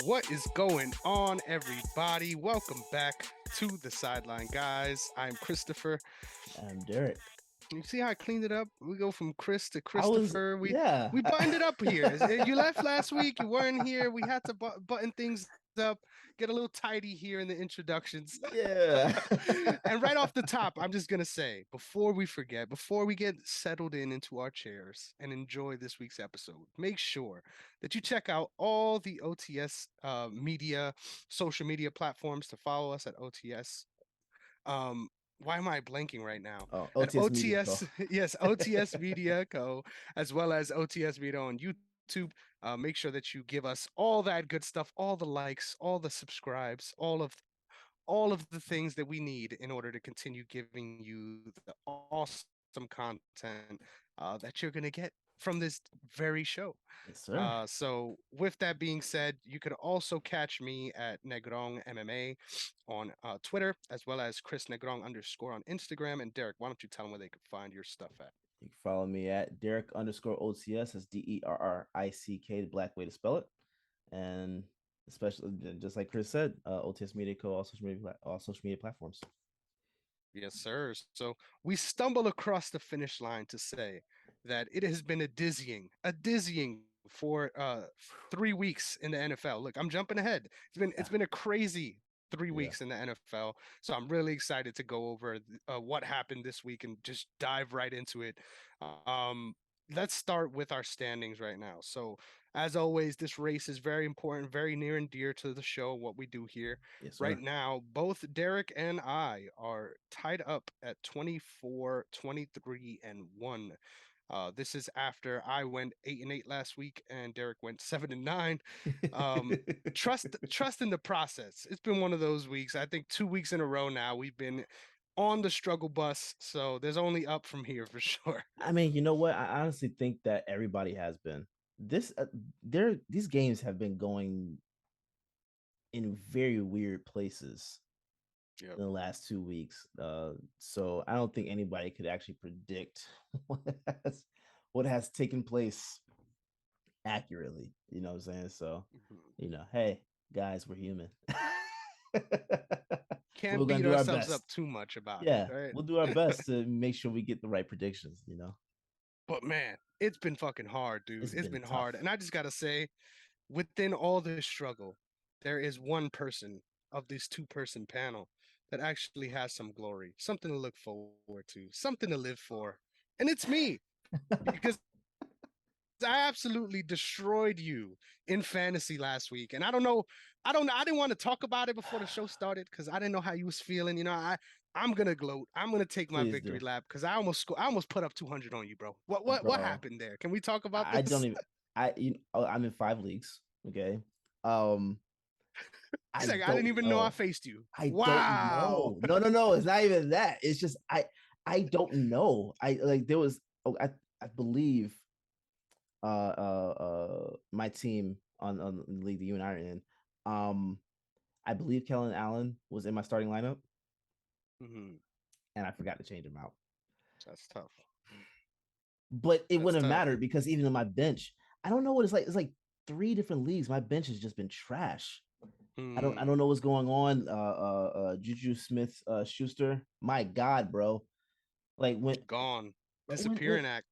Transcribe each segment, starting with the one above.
What is going on, everybody? Welcome back to the Sideline, guys. I'm Christopher. Derrick. You see how I cleaned it up? We go from Chris to I was, Christopher. We yeah, we buttoned it up here. You left last week. You weren't here. We had to button things up, get a little tidy here in the introductions. yeah. And right off the top, I'm just gonna say, before we forget, before we get settled into our chairs and enjoy this week's episode, make sure that you check out all the OTS media, social media platforms to follow us at OTS. Why am I blanking right now? Oh, At OTS Media Co. OTS, yes, OTS Media Co. as well as OTS Media on YouTube. Make sure that you give us all that good stuff, all the likes, all the subscribes, all of the things that we need in order to continue giving you the awesome content that you're going to get from this very show. Yes, sir. So, with that being said, you could also catch me at Negrong MMA on Twitter, as well as Chris Negrong underscore on Instagram. And Derek, why don't you tell them where they could find your stuff at? You can follow me at Derrick underscore OTS. That's DERRICK, the black way to spell it. And especially, just like Chris said, OTS Media Co. All social media platforms. Yes, sir. So we stumble across the finish line to say that it has been a dizzying for 3 weeks in the NFL. Look, I'm jumping ahead. It's Yeah, been a crazy three yeah. weeks in the NFL. So I'm really excited to go over what happened this week and just dive right into it. Um, let's start with our standings right now. So as always, this race is very important, very near and dear to the show, what we do here. Yes, Right sir. now, both Derek and I are tied up at 24, 23, and 1. This is after I went 8-8 last week and Derek went 7-9. Trust in the process. It's been one of those weeks. I think 2 weeks in a row now we've been on the struggle bus. So there's only up from here for sure. I mean, you know what? I honestly think that everybody has been. This, these games have been going in very weird places Yep. in the last 2 weeks. So I don't think anybody could actually predict what has, what has taken place accurately. You know what I'm saying? So, Mhm. hey, guys, we're human. We're Can't gonna beat do our ourselves best. up too much about it, Yeah, right? we'll do our best to make sure we get the right predictions. But man, it's been fucking hard, dude. It's It's been been tough. hard. And I just gotta say, within all this struggle, there is one person of this two-person panel that actually has some glory, something to look forward to, something to live for. And it's me, because I absolutely destroyed you in fantasy last week. And I didn't want to talk about it before the show started because I didn't know how you was feeling. I'm gonna gloat. I'm gonna take my Please victory do, lap because I almost put up 200 on you, bro. What bro. happened there? Can we talk about I don't this? even. I'm in 5 leagues. Okay. Um, He's I like, I didn't don't even know I know. faced you. I don't Wow. know. No, no, no. It's not even that. It's just I don't know. I like there was. Oh, I believe my team on the league that you and I are in. Um, I believe Kellen Allen was in my starting lineup, Mhm. and I forgot to change him out. That's tough. But it That's wouldn't have tough. mattered because even in my bench, I don't know what it's like. It's like three different leagues. My bench has just been trash. I don't Hmm. know what's going on. Juju Smith Schuster. My God, bro. Like Gone. when Disappearing act.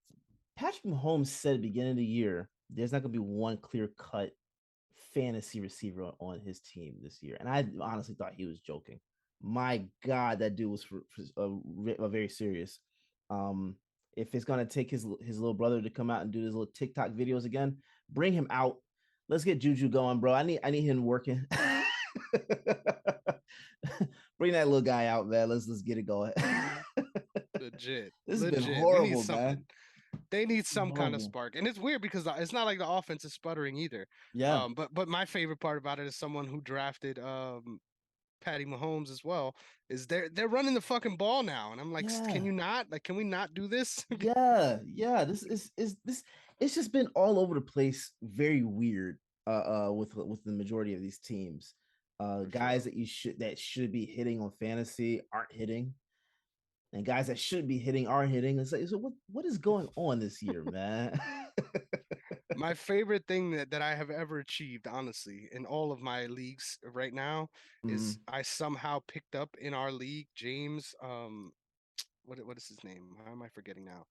Patrick Mahomes said at the beginning of the year, there's not gonna be one clear cut fantasy receiver on his team this year. And I honestly thought he was joking. My God, that dude was very serious. Um, if it's gonna take his little brother to come out and do his little TikTok videos again, bring him out. Let's get Juju going, bro. I need him working. Bring that little guy out, man. Let's get it going. Legit. This has been Legit. We need horrible, man. something. They need It's been some kind of horrible. spark, and it's weird because it's not like the offense is sputtering either. Yeah, But my favorite part about it is someone who drafted Patty Mahomes as well. Is they're running the fucking ball now, and I'm like, can yeah. you not? Like, can we not do this? Yeah. This is this. It's just been all over the place. Very weird. With the majority of these teams, For guys sure. that should be hitting on fantasy aren't hitting, and guys that should be hitting are hitting. It's like, so what is going on this year, man? My favorite thing that I have ever achieved, honestly, in all of my leagues right now, is Mm. I somehow picked up in our league James. What is his name? How am I forgetting now?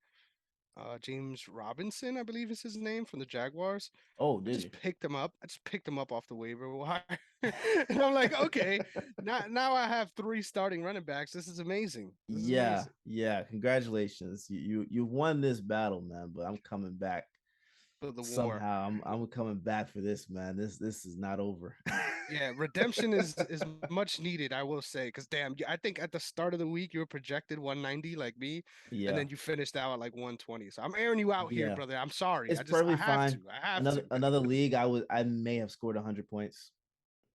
James Robinson, I believe is his name from the Jaguars. Oh, I did just you? picked him up. I just picked him up off the waiver wire, and I'm like, okay, now I have three starting running backs. This is amazing. This is Yeah, amazing yeah. Congratulations. You won this battle, man. But I'm coming back for the war. somehow. I'm coming back for this, man. This is not over. Yeah, redemption is much needed, I will say, because damn, I think at the start of the week you were projected 190 like me, and Yeah, then you finished out at like 120. So I'm airing you out here, yeah. brother. I'm sorry. It's I perfectly have fine. to. I have Another to. another league, I may have scored 100 points.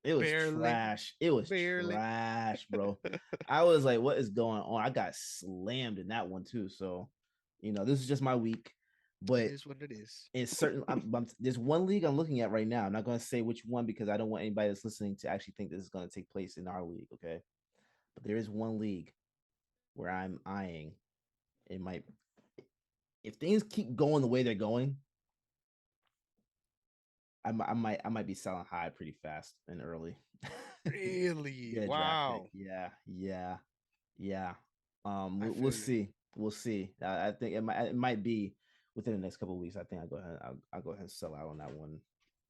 It was Barely, trash. It was barely. trash, bro. I was like, what is going on? I got slammed in that one too. So, this is just my week. It But is what it is. in certain, there's one league I'm looking at right now. I'm not going to say which one because I don't want anybody that's listening to actually think this is going to take place in our league. Okay. But there is one league where I'm eyeing. It might, if things keep going the way they're going, I might be selling high pretty fast and early. Really? Get a draft pick. Wow. Yeah. I We'll feel you. see. We'll see. I think it might be within the next couple of weeks. I think I'll go ahead and sell out on that one.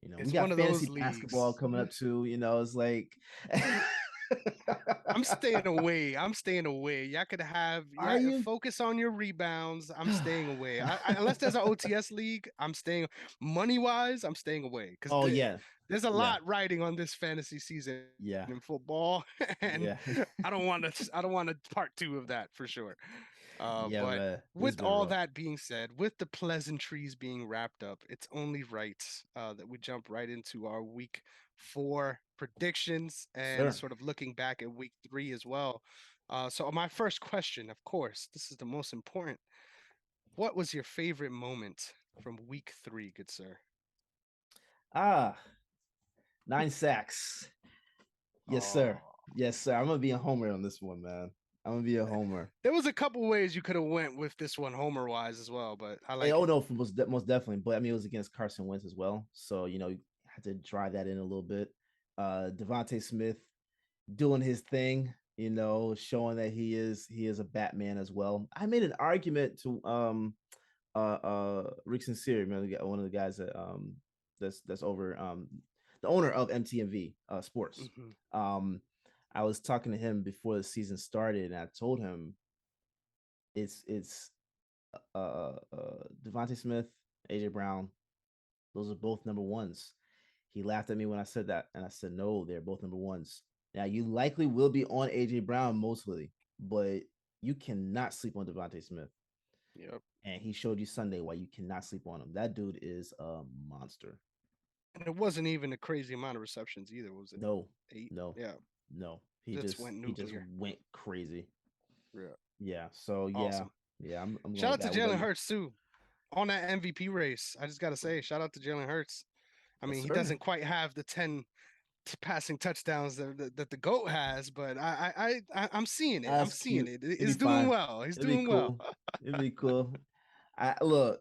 We It's got one of fantasy those basketball leagues. coming up too. It's like, I'm staying away. I'm staying away. Y'all could have are yeah, you? focus on your rebounds. I'm staying away. Unless there's an OTS league, I'm staying money wise. I'm staying away because Oh yeah, there's a yeah, lot riding on this fantasy season in yeah, football, and yeah, I don't want to. I don't want a part two of that for sure. yeah, But man. This has with been all rough. that being said, with the pleasantries being wrapped up, it's only right that we jump right into our week 4 predictions and Sir. sort of looking back at week 3 as well. So my first question, of course, this is the most important. What was your favorite moment from week 3, good sir? Ah, 9 sacks. Yes, sir. Oh, Yes, sir. I'm gonna be a homer on this one, man. I'm gonna be a homer. there was a couple ways you could have went with this one, homer wise as well, but I like Oh it. no, for most definitely. But I mean, it was against Carson Wentz as well, so you had to drive that in a little bit. Devontae Smith doing his thing, showing that he is a Batman as well. I made an argument to Rick Sincere, man, one of the guys that's over the owner of MTMV Sports. Hmm. Um, I was talking to him before the season started, and I told him it's Devontae Smith, AJ Brown. Those are both number ones. He laughed at me when I said that, and I said, no, they're both number ones. Now, you likely will be on AJ Brown mostly, but you cannot sleep on Devontae Smith. Yep. And he showed you Sunday why you cannot sleep on him. That dude is a monster. And it wasn't even a crazy amount of receptions either, was it? No, 8? no, Yeah. no. He Just just went he just nuclear. went crazy. Yeah. Yeah. So yeah, Awesome. yeah. I'm going Shout with out to that. What about Jalen you? Hurts too on that MVP race. I just gotta say, shout out to Jalen Hurts. I Yes, mean, he sir. doesn't quite have the 10 passing touchdowns that the GOAT has, but I'm seeing it. I'm That's seeing cute. it. It'd be He's doing fine. well. He's It'd be doing well. cool. It'd be cool. I look.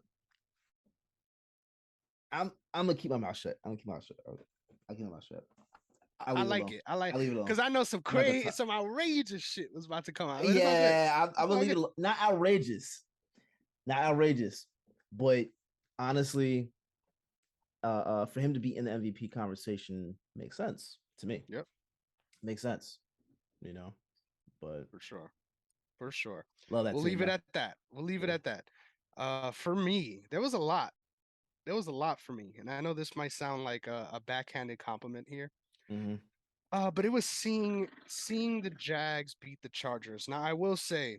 I'm gonna keep my mouth shut. I'm gonna keep my mouth shut. I'll keep my mouth shut. I'll I leave it like alone. it. I like I'll leave it alone. because I know some I'm not gonna crazy, talk. some outrageous shit was about to come out, but it's all good. Yeah, I'm It's gonna all leave it good. alone. Not outrageous. Not outrageous. But honestly, for him to be in the MVP conversation makes sense to me. Yep, Makes sense, you know. But for sure. For sure. love that We'll team, leave it man. at that. We'll leave it Yeah. at that. For me, there was a lot. There was a lot for me, and I know this might sound like a backhanded compliment here. Mm-hmm. But it was seeing the Jags beat the Chargers. Now, I will say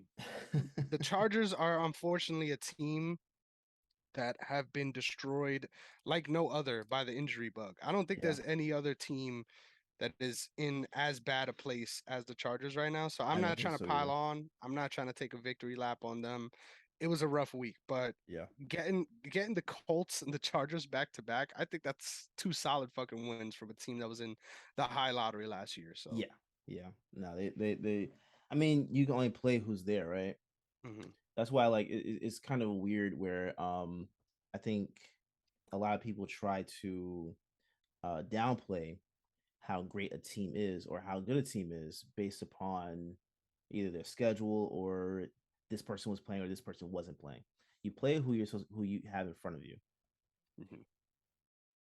the Chargers are unfortunately a team that have been destroyed like no other by the injury bug. I don't think Yeah, there's any other team that is in as bad a place as the Chargers right now. So I'm I don't not think trying to so pile either. on. I'm not trying to take a victory lap on them. It was a rough week, but Yeah. getting the Colts and the Chargers back to back, I think that's two solid fucking wins from a team that was in the high lottery last year. So, Yeah. Yeah. No, they I mean, you can only play who's there, right? mhm. That's why like it's kind of weird where I think a lot of people try to downplay how great a team is or how good a team is based upon either their schedule or this person was playing or this person wasn't playing. You play who you have in front of you. Mhm.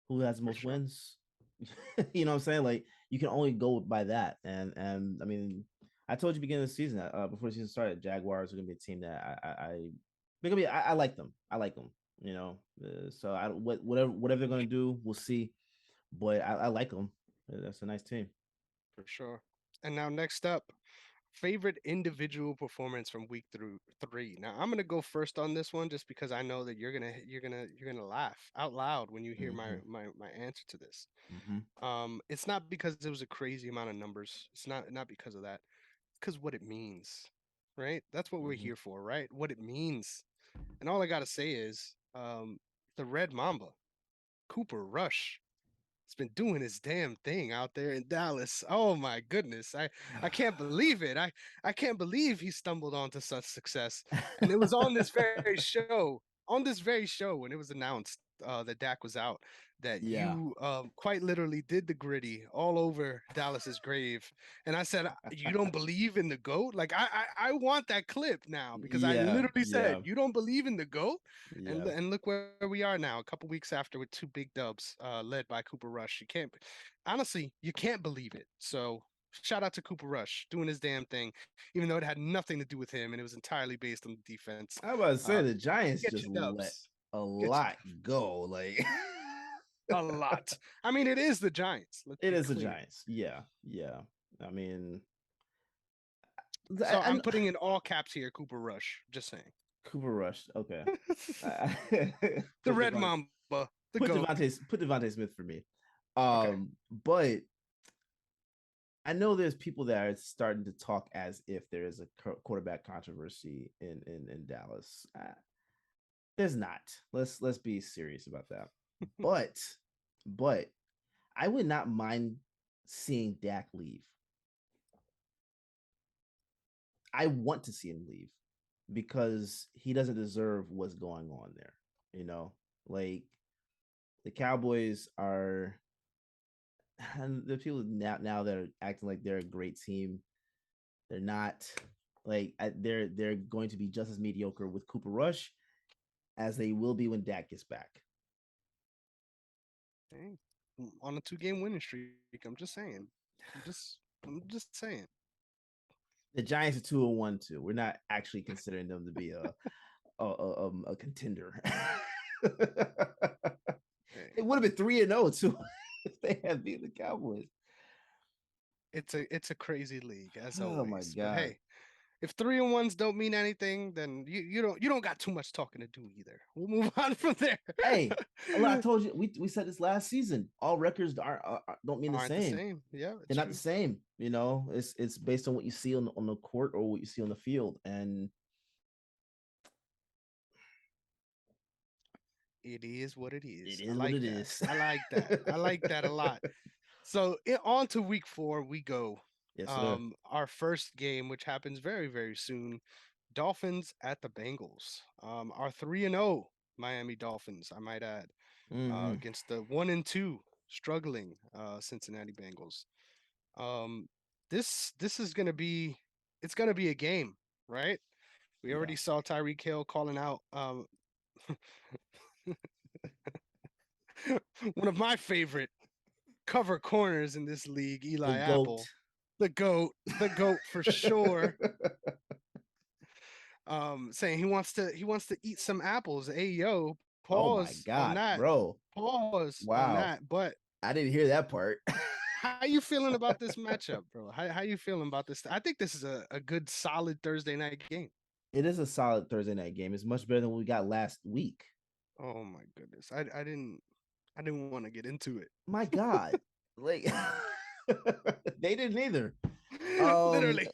Who has the For most sure. wins? You know what I'm saying? Like you can only go by that. And I mean, I told you beginning of the season before the season started, Jaguars are gonna be a team that they're gonna be. I like them. I like them. You know, so whatever they're gonna do, we'll see. But I like them. That's a nice team. For sure. And now next up, favorite individual performance from week through three. Now I'm gonna go first on this one just because I know that you're gonna laugh out loud when you hear Mm-hmm. my answer to this. Mm-hmm. It's not because it was a crazy amount of numbers. It's not because of that. It's because what it means, right? That's what we're Mm-hmm. here for, right? What it means. And all I gotta say is, the Red Mamba, Cooper Rush, has been doing his damn thing out there in Dallas. Oh my goodness. I can't believe it. I can't believe he stumbled onto such success. And it was on this very show, when it was announced that Dak was out, that Yeah. you quite literally did the gritty all over Dallas's grave. And I said, "You don't believe in the GOAT?" Like I want that clip now because I Yeah. literally said, Yeah. "You don't believe in the GOAT?" And Yeah. and look where we are now, a couple weeks after with two big dubs, led by Cooper Rush. You can't, honestly, you can't believe it. So shout out to Cooper Rush doing his damn thing, even though it had nothing to do with him and it was entirely based on the defense. I was about to say the Giants Get just your let dubs, a get your lot go. Like a lot. I mean, it is the Giants. Let's it be is the clear. Giants. Yeah. Yeah. I mean, So I'm and putting in all caps here, Cooper Rush. Just saying. Cooper Rush. Okay. The put Red Devon, Mamba, the GOAT. put Devontae Smith for me. Okay. But I know there's people that are starting to talk as if there is a quarterback controversy in Dallas. There's not. Let's be serious about that. But but I would not mind seeing Dak leave. I want to see him leave because he doesn't deserve what's going on there. You know, like the Cowboys are, and the people now that are acting like they're a great team. They're not. Like they're going to be just as mediocre with Cooper Rush as they will be when Dak gets back. Hey, on a 2 game winning streak. I'm just saying. I'm just saying. The Giants are 2-1 too. We're not actually considering them to be a contender. Hey, It would have been 3-0 too if they had beaten the Cowboys. it's a crazy league as Oh my always. But god. hey, if 3-1s don't mean anything, then you don't got too much talking to do either. We'll move on from there. Hey, I told you we said this last season. All records don't mean the Aren't the same. same. Yeah, They're it's not the true. same. You know, it's based on what you see on the court or what you see on the field. And It is what it it is. I is what like it that. is. I like that. I like that a lot. So on to week 4 we go. Yes, sir. Our first game, which happens very, very soon, Dolphins at the Bengals. Our 3-0 Miami Dolphins, I might add, Mm-hmm. against the 1-2 struggling Cincinnati Bengals. Um, this is gonna be, it's gonna be a game, right? We Yeah. already saw Tyreek Hill calling out one of my favorite cover corners in this league, The Eli goat. Apple, the goat for sure. Saying he wants to eat some apples. Hey yo, Oh my pause on god, that. bro. Pause on Wow. that. But I didn't hear that part. how you feeling about this matchup, bro? How you feeling about this? I think this is a good solid Thursday night game. It is a solid Thursday night game. It's much better than what we got last week. Oh my goodness. I didn't want to get into it. My god. Like they didn't either. Um Literally.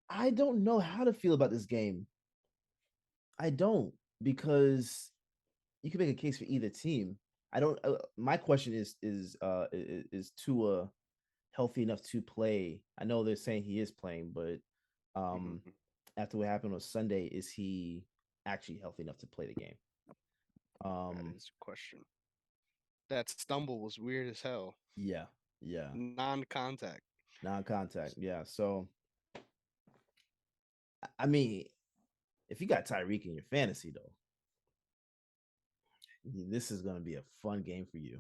I don't know how to feel about this game. I don't because you can make a case for either team. I don't. My question is Tua healthy enough to play? I know they're saying he is playing, but um, Mhm. after what happened on Sunday, is he actually healthy enough to play the game? That Um, is a question. That stumble was weird as hell. yeah, yeah, Non-contact. non-contact. Yeah. So I mean, if you got Tyreek in your fantasy though, this is going to be a fun game for you.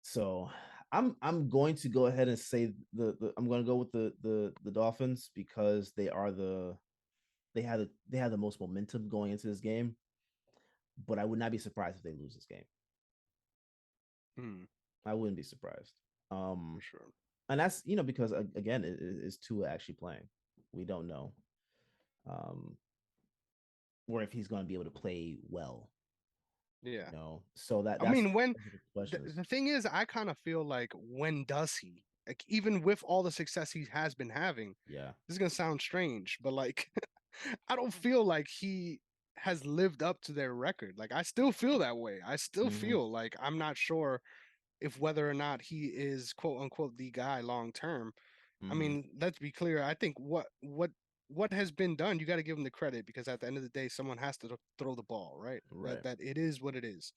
So I'm going to go ahead and say I'm going to go with the Dolphins because they have the most momentum going into this game. But I would not be surprised if they lose this game. Hmm, I wouldn't be surprised. for Um, sure. and that's because again, is Tua actually playing? We don't know, um, or if he's going to be able to play well. Yeah. So I that's mean, when the questions. the thing is, I kind of feel like when does he? Like even with all the success he has been having, Yeah. this is gonna sound strange, but like I don't feel like he has lived up to their record. Like I still feel that way. I still Mm-hmm. feel like I'm not sure if whether or not he is quote unquote the guy long term. I Mm-hmm. mean, let's be clear. I think what has been done, you got to give him the credit because at the end of the day, someone has to throw the ball, right? That Right. that it is what it is.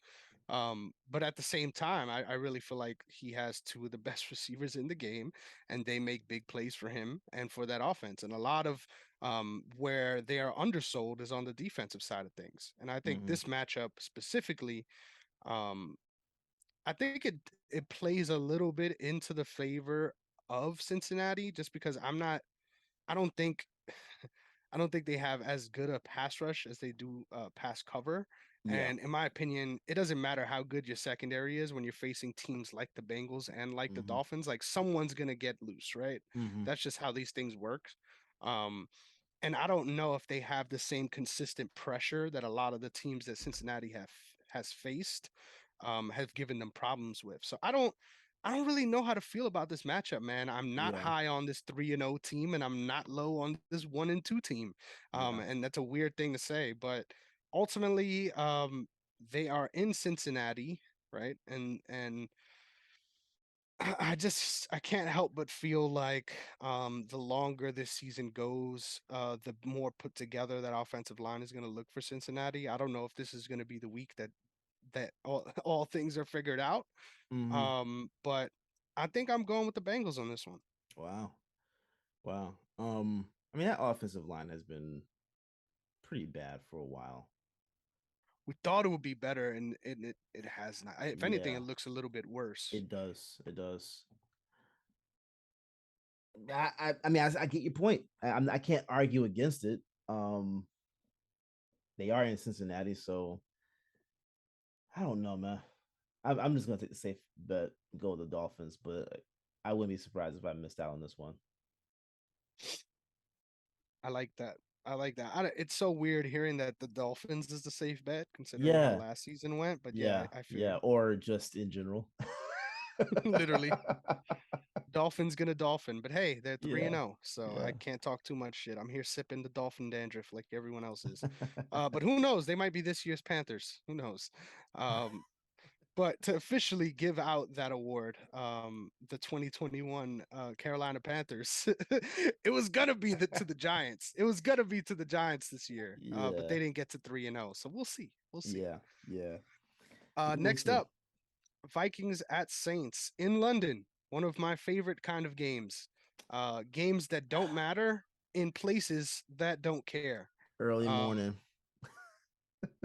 But at the same time, I really feel like he has two of the best receivers in the game, and they make big plays for him and for that offense. And a lot of where they are undersold is on the defensive side of things. And I think Mm-hmm. this matchup specifically, um, I think it plays a little bit into the favor of Cincinnati, just because I don't think I don't think they have as good a pass rush as they do pass cover. Yeah. And in my opinion, it doesn't matter how good your secondary is when you're facing teams like the Bengals and like the Mm-hmm. Dolphins. Like someone's gonna get loose, right? Mm-hmm. That's just how these things work. Um, and I don't know if they have the same consistent pressure that a lot of the teams that Cincinnati has faced have given them problems with. So I don't really know how to feel about this matchup, man. I'm not Yeah. high on this 3-0 team, and I'm not low on this 1-2 team. Yeah. And that's a weird thing to say, but ultimately, they are in Cincinnati, right? And I can't help but feel like the longer this season goes, the more put together that offensive line is going to look for Cincinnati. I don't know if this is going to be the week that all things are figured out. Mm-hmm. But I think I'm going with the Bengals on this one. Wow. Wow. I mean that offensive line has been pretty bad for a while. We thought it would be better, and it has not. If anything, Yeah, it looks a little bit worse. it does. It does. I mean, I get your point. I can't argue against it. Um, they are in Cincinnati, so I don't know, man. I'm just gonna take the safe bet, go with the Dolphins, but I wouldn't be surprised if I missed out on this one. I like that. I like that. It's so weird hearing that the Dolphins is the safe bet, considering how Yeah, last season went. But yeah, yeah, I feel yeah, you. or just in general. Literally, Dolphins gonna dolphin. But hey, they're 3 and Yeah, 0, so yeah. I can't talk too much shit. I'm here sipping the dolphin dandruff like everyone else is. But who knows? They might be this year's Panthers. Who knows? Um, But to officially give out that award, the 2021 Carolina Panthers, it was gonna be to the Giants. It was gonna be to the Giants this year, but Yeah, they didn't get to 3-0. So we'll see. We'll see. yeah, yeah. We'll Next see. up, Vikings at Saints in London. One of my favorite kind of games. Games that don't matter in places that don't care. Early Um, morning.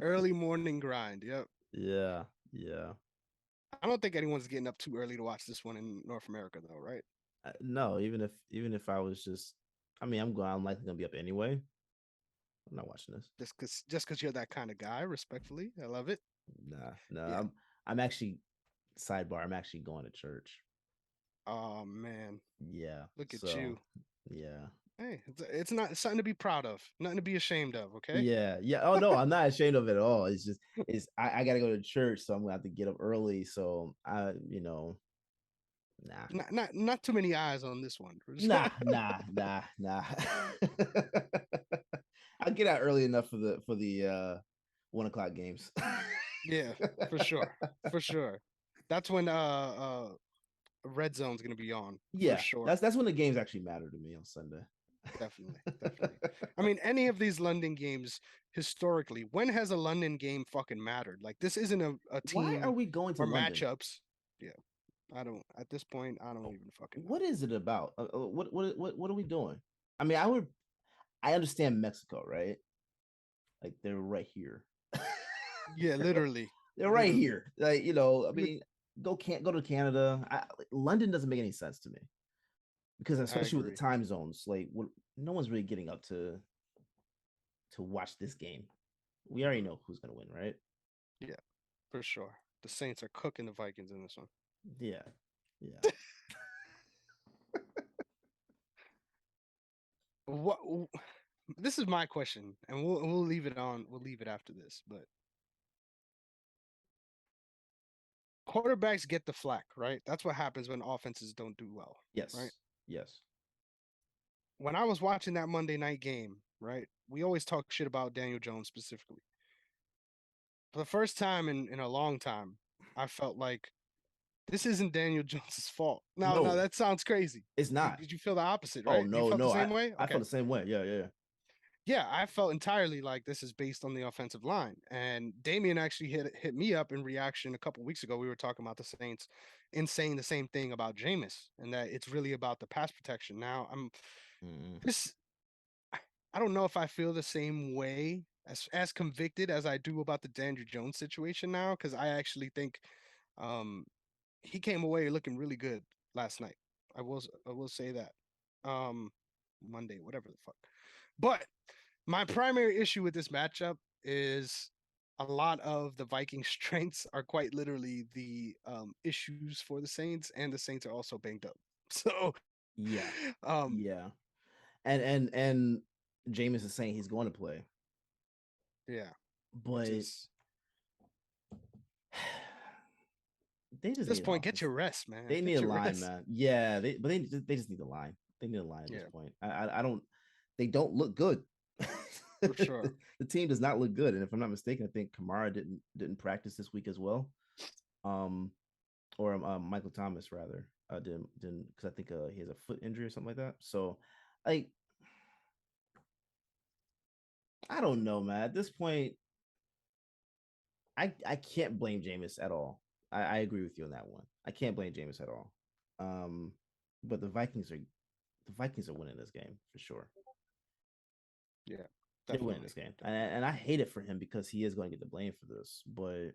Early morning grind. Yep. Yeah, yeah. I don't think anyone's getting up too early to watch this one in North America, though, right? No, even if I was just, I mean, I'm likely gonna be up anyway. I'm not watching this. Just because you're that kind of guy, respectfully. I love it. Nah, no. Yeah. I'm actually sidebar. I'm actually going to church. Oh man, Yeah. look at So, you. yeah. Hey, it's not something to be proud of, nothing to be ashamed of. Okay. Yeah, yeah. Oh no, I'm not ashamed of it at all. It's just I gotta go to church, so I'm gonna have to get up early. So nah, Not too many eyes on this one. nah. I'll get out early enough for the 1 o'clock games. Yeah, for sure, for sure. That's when red zone's gonna be on for Yeah, sure. that's when the games actually matter to me on Sunday. Definitely, definitely. I mean, any of these London games historically, when has a London game fucking mattered? Like, this isn't a Why are team we going to or London? matchups. Yeah, I don't. At this point, I don't even fucking know. What is it about? What are we doing? I mean, I understand Mexico, right? Like they're right here. Yeah, literally, They're right literally. here. Like I You would. mean, can't go to Canada. London doesn't make any sense to me because I especially with the agree. time zones, like no one's really getting up to watch this game. We already Mhm. know who's gonna win, right? Yeah, for sure. The Saints are cooking the Vikings in this one. Yeah, yeah. What? This is my question, and we'll leave it on. We'll leave it after this. But quarterbacks get the flack, right? That's what happens when offenses don't do well, right? Yes, yes. When I was watching that Monday night game, right, we always talk shit about Daniel Jones specifically. For the first time in a long time, I felt like this isn't Daniel Jones's fault. Now No, that sounds crazy. it's not. Did you feel the opposite, Oh right? You no, felt the no. same I way? I Okay. felt the same way. Yeah, yeah, Yeah, I felt entirely like this is based on the offensive line. And Damien actually hit me up in reaction a couple weeks ago. We were talking about the Saints and saying the same thing about Jameis and that it's really about the pass protection. Now I'm mm this I don't know if I feel the same way as convicted as I do about the Daniel Jones situation now, because I actually think um he came away looking really good last night. I will say that. Um Monday, whatever the fuck. But my primary issue with this matchup is a lot of the Vikings' strengths are quite literally the issues for the Saints, and the Saints are also banged up. So, Yeah, um, yeah. And Jameis is saying he's going to play, yeah, which but is they at just this need an point, get offense. your rest, man. They need Get a your line, rest. man. Yeah, they just need a line. They need a line at this Yeah, point. I don't. They don't look good. for sure. The team does not look good, and if I'm not mistaken, I think Kamara didn't practice this week as well. Um, or Michael Thomas rather didn't because I think he has a foot injury or something like that. So, like, I don't know, man. At this point, I can't blame Jameis at all. I agree with you on that one. I can't blame Jameis at all. Um, but the Vikings are winning this game for sure. Yeah, They're winning this definitely. game, Definitely. and I hate it for him because he is going to get the blame for this. But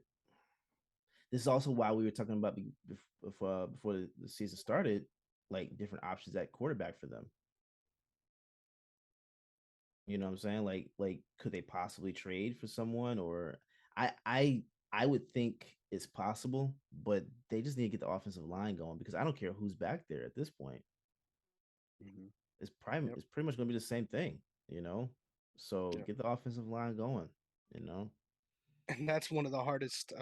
this is also why we were talking about before the season started, like different options at quarterback for them. You know what I'm saying? Like could they possibly trade for someone or I I I would think it's possible, but they just need to get the offensive line going because I don't care who's back there at this point. Hmm. Yep. It's pretty much going to be the same thing, you know. So Yep. get the offensive line going, you know. And that's one of the hardest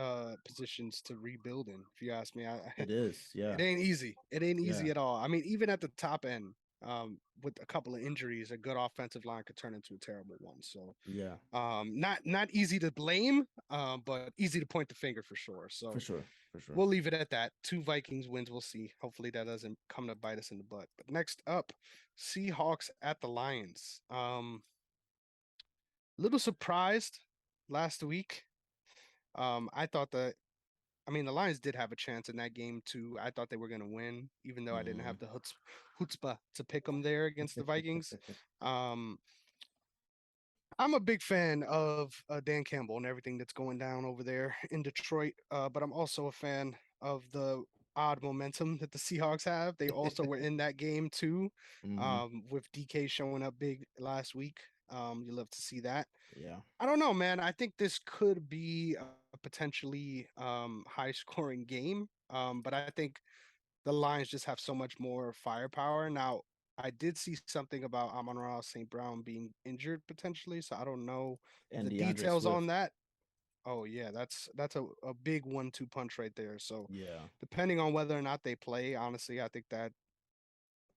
positions to rebuild in, if you ask me. It is, yeah, It ain't easy. It ain't yeah, easy at all. I mean, even at the top end, with a couple of injuries, a good offensive line could turn into a terrible one. So, yeah, not easy to blame, but easy to point the finger for sure. for So sure, for sure. we'll leave it at that. Two Vikings wins. We'll see. Hopefully that doesn't come to bite us in the butt. But next up, Seahawks at the Lions. Little surprised last week. I thought that I mean, the Lions did have a chance in that game too. I thought they were going to win, even though I didn't Mm. have the chutzpah to pick them there against the Vikings. Um, I'm a big fan of Dan Campbell and everything that's going down over there in Detroit, but I'm also a fan of the odd momentum that the Seahawks have. They also were in that game too, Mm-hmm. with DK showing up big last week. You love to see that. Yeah, I don't know, man. I think this could be a potentially high scoring game. But I think the Lions just have so much more firepower. Now, I did see something about Amon-Ra St. Brown being injured potentially, so I don't know and the DeAndre details Swift. on that. Oh yeah, that's a big 1-2 punch right there. So Yeah, depending on whether or not they play, honestly, I think that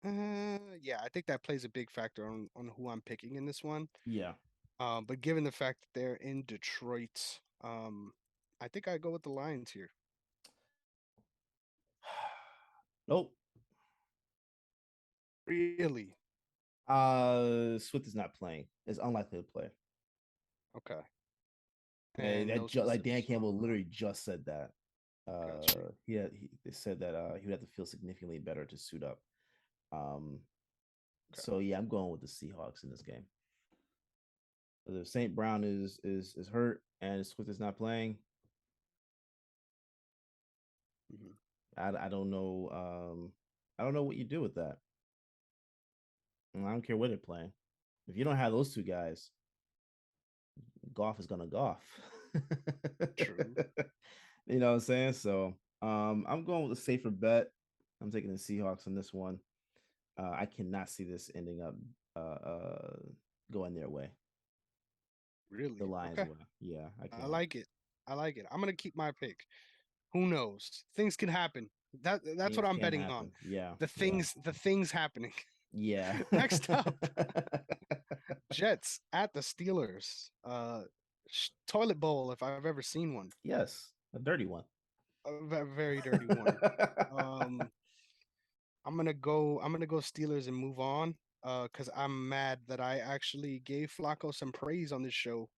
yeah, I think that plays a big factor on who I'm picking in this one. yeah. But given the fact that they're in Detroit, I think I go with the Lions here. Nope. Really? Swift is not playing. It's unlikely to play. Okay. Like, And no like Dan specifics Campbell on. literally just said that. Got you. They said that he would have to feel significantly better to suit up. Um, Okay. so yeah, I'm going with the Seahawks in this game. If St. Brown is hurt and Swift is not playing, Hmm. I don't know. I don't know what you do with that. And I don't care what they're playing. If you don't have those two guys, golf is gonna golf. True. You know what I'm saying? So I'm going with a safer bet. I'm taking the Seahawks on this one. I cannot see this ending up going their way. Really? The Lions Okay. way. Yeah, I I can't. like it. I like it. I'm gonna keep my pick. Who knows? Things can happen. That's what Things I'm can betting on. happen. Yeah, The yeah, things happening. yeah. Next up, Jets at the Steelers. Toilet bowl if I've ever seen one. Yes, a dirty one. A very dirty one. Um, I'm gonna go Steelers and move on. Because I'm mad that I actually gave Flacco some praise on this show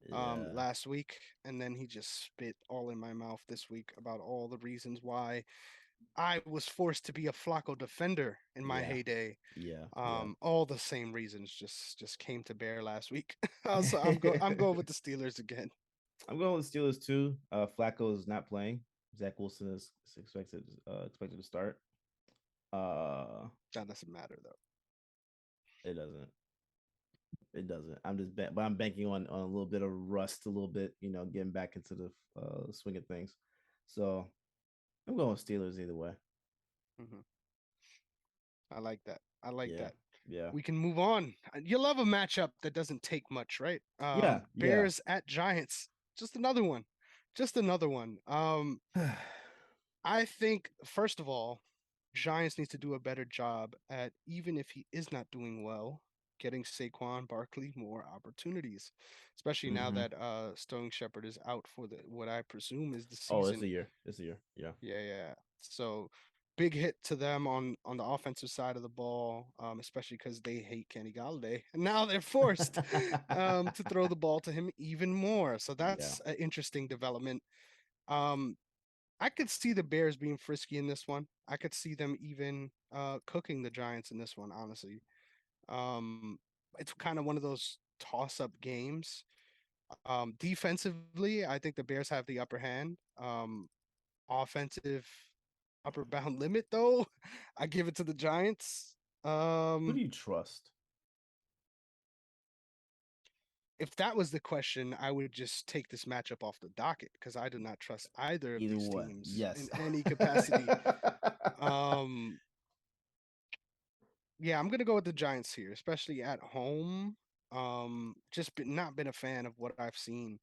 Yeah, last week, and then he just spit all in my mouth this week about all the reasons why I was forced to be a Flacco defender in my yeah, heyday. yeah, yeah. All the same reasons just came to bear last week. So I'm going with the Steelers again. I'm going with Steelers too. Flacco is not playing. Zach Wilson is expected to start. Uh, That doesn't matter though. it doesn't. It doesn't. But I'm banking on a little bit of rust, a little bit, getting back into the swing of things. So I'm going with Steelers either way. Hmm. I like that. I like Yeah, that. yeah, We can move on. You love a matchup that doesn't take much, right? yeah, yeah. Bears at Giants. Just another one. Just another one. I think first of all, Giants needs to do a better job at even if he is not doing well, getting Saquon Barkley more opportunities, especially now hmm that Sterling Shepard is out for the what I presume is the Oh, it's a season. year. It's a year. Yeah. Yeah, yeah. So big hit to them on the offensive side of the ball, especially because they hate Kenny Galladay. And now they're forced to throw the ball to him even more. So Yeah. that's an interesting development. Um, I could see the Bears being frisky in this one. I could see them even cooking the Giants in this one, honestly. Um, it's kind of one of those toss-up games. Defensively, I think the Bears have the upper hand. Offensive upper bound limit, though, I give it to the Giants. Who do Um, you trust? if that was the question, I would just take this matchup off the docket because I do not trust either of Either these one. teams in Yes. any capacity. Um, yeah, I'm gonna go with the Giants here, especially at home. Not been a fan of what I've seen,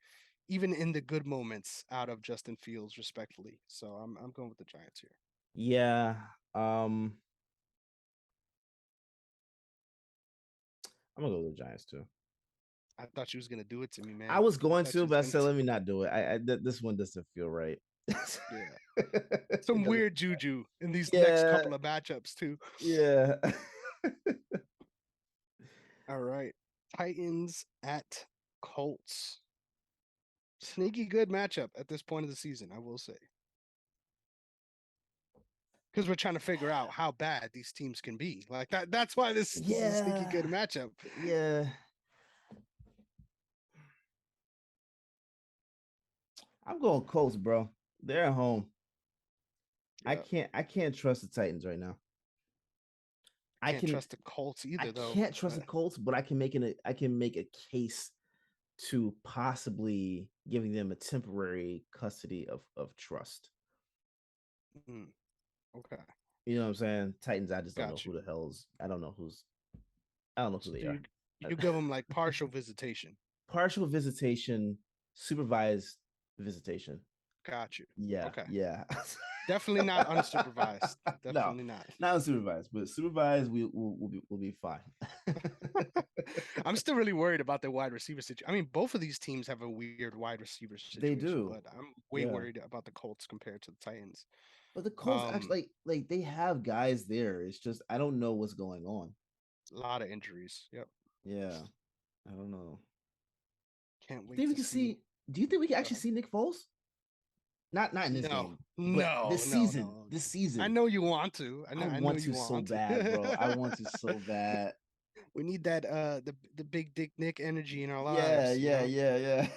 even in the good moments out of Justin Fields, respectfully. So I'm going with the Giants here. Yeah. Um, I'm gonna go with the Giants too. I thought you was gonna do it to me, I man. was I going thought you to, was but I gonna. said let me not do it. This one doesn't feel right. Yeah, It some doesn't. weird juju in these next Yeah. couple of matchups too. Yeah. All right, Titans at Colts. Sneaky good matchup at this point of the season, I will say, because we're trying to figure out how bad these teams can be. Like that. That's why this is a sneaky Yeah. good matchup. Yeah. I'm going Colts, bro. They're at home. Yeah, I can't trust the Titans right now. I can't can trust the Colts I either, though. can't trust the Colts, but I can make a case to possibly giving them a temporary custody of trust. Mm, okay, You know what I'm saying? Titans, I just don't know got who you. the hell's I don't know who So they are. you give them like partial visitation. Partial visitation, supervised visitation. Got you. Yeah, Okay, yeah. definitely not unsupervised. No, Definitely not. not unsupervised, but supervised, we'll be fine. I'm still really worried about the wide receiver situation. I mean, both of these teams have a weird wide receiver They situation, do, but I'm way yeah. worried about the Colts compared to the Titans. But the Colts Um, actually like they have guys there. It's just I don't know what's going on. A lot of injuries. Yep. Yeah, I don't know. Can't You wait think we to can see. see? Do you think we can Go actually ahead. see Nick Foles? Not in this No, game, but no, this no, season. no. This I season, know you want to. I I know want to you so want bad, bro. I want to to. so bad. We need that the big dick Nick energy in our Yeah, lives, you yeah, know? yeah, yeah.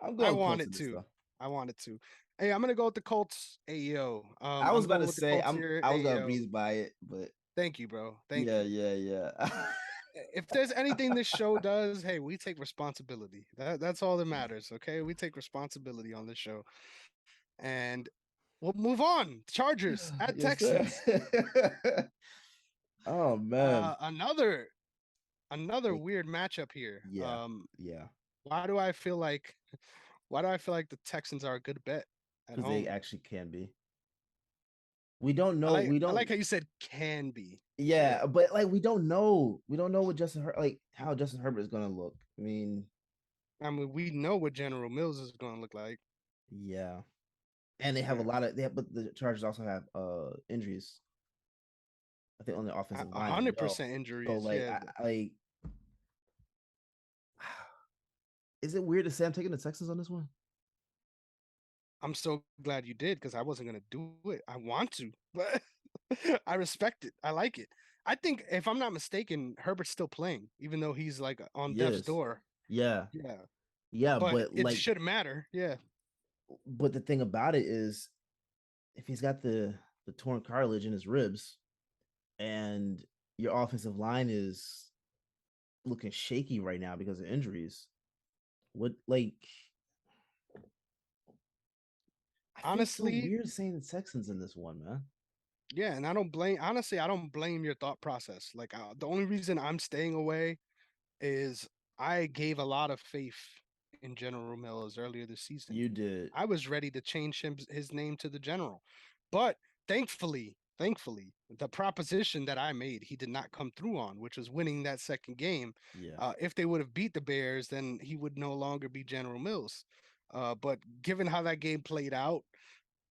I'm I going want Colts it in this to. though. I want it to. Hey, I'm gonna go with the Colts. Ayo. I was I'm about going to with the say Colts here. I was gonna Ayo. breeze by it, but Thank you, bro. Thank yeah, you. yeah, yeah. If there's anything this show does, hey, we take responsibility. That's all that matters, okay? We take responsibility on this show. And we'll move on. Chargers at Yes, sir. Texans. Oh man. Another It- weird matchup here. yeah, yeah. Why do I feel like why do I feel like the Texans are a good bet at Because they home? actually can be. We don't know. We I don't. like how you said can be. Yeah. Yeah, but like we don't know. We don't know what like how Justin Herbert is gonna look. I mean, I mean, we know what General Mills is going to look like. yeah. And they have a Yeah. lot of they have, but the Chargers also have injuries. I think on the A offensive line as hundred well. percent So injuries. like Yeah. I like is it weird to say I'm taking the Texans on this one? I'm so glad you did because I wasn't going to do it. I want to, but I respect it. I like it. I think if I'm not mistaken, Herbert's still playing, even though he's like on death's Yes. door. Yeah. Yeah. Yeah, But but it like shouldn't matter. Yeah. but the thing about it is if he's got the torn cartilage in his ribs and your offensive line is looking shaky right now because of injuries, what like I feel so Honestly, weird saying the Texans in this one, man. yeah. And I don't blame, honestly, I don't blame your thought process. Like, the only reason I'm staying away is I gave a lot of faith in General Mills earlier this season. You did. I was ready to change his name to the General. But thankfully, the proposition that I made, he did not come through on, which was winning that second game. Yeah. If they would have beat the Bears, then he would no longer be General Mills. But given how that game played out,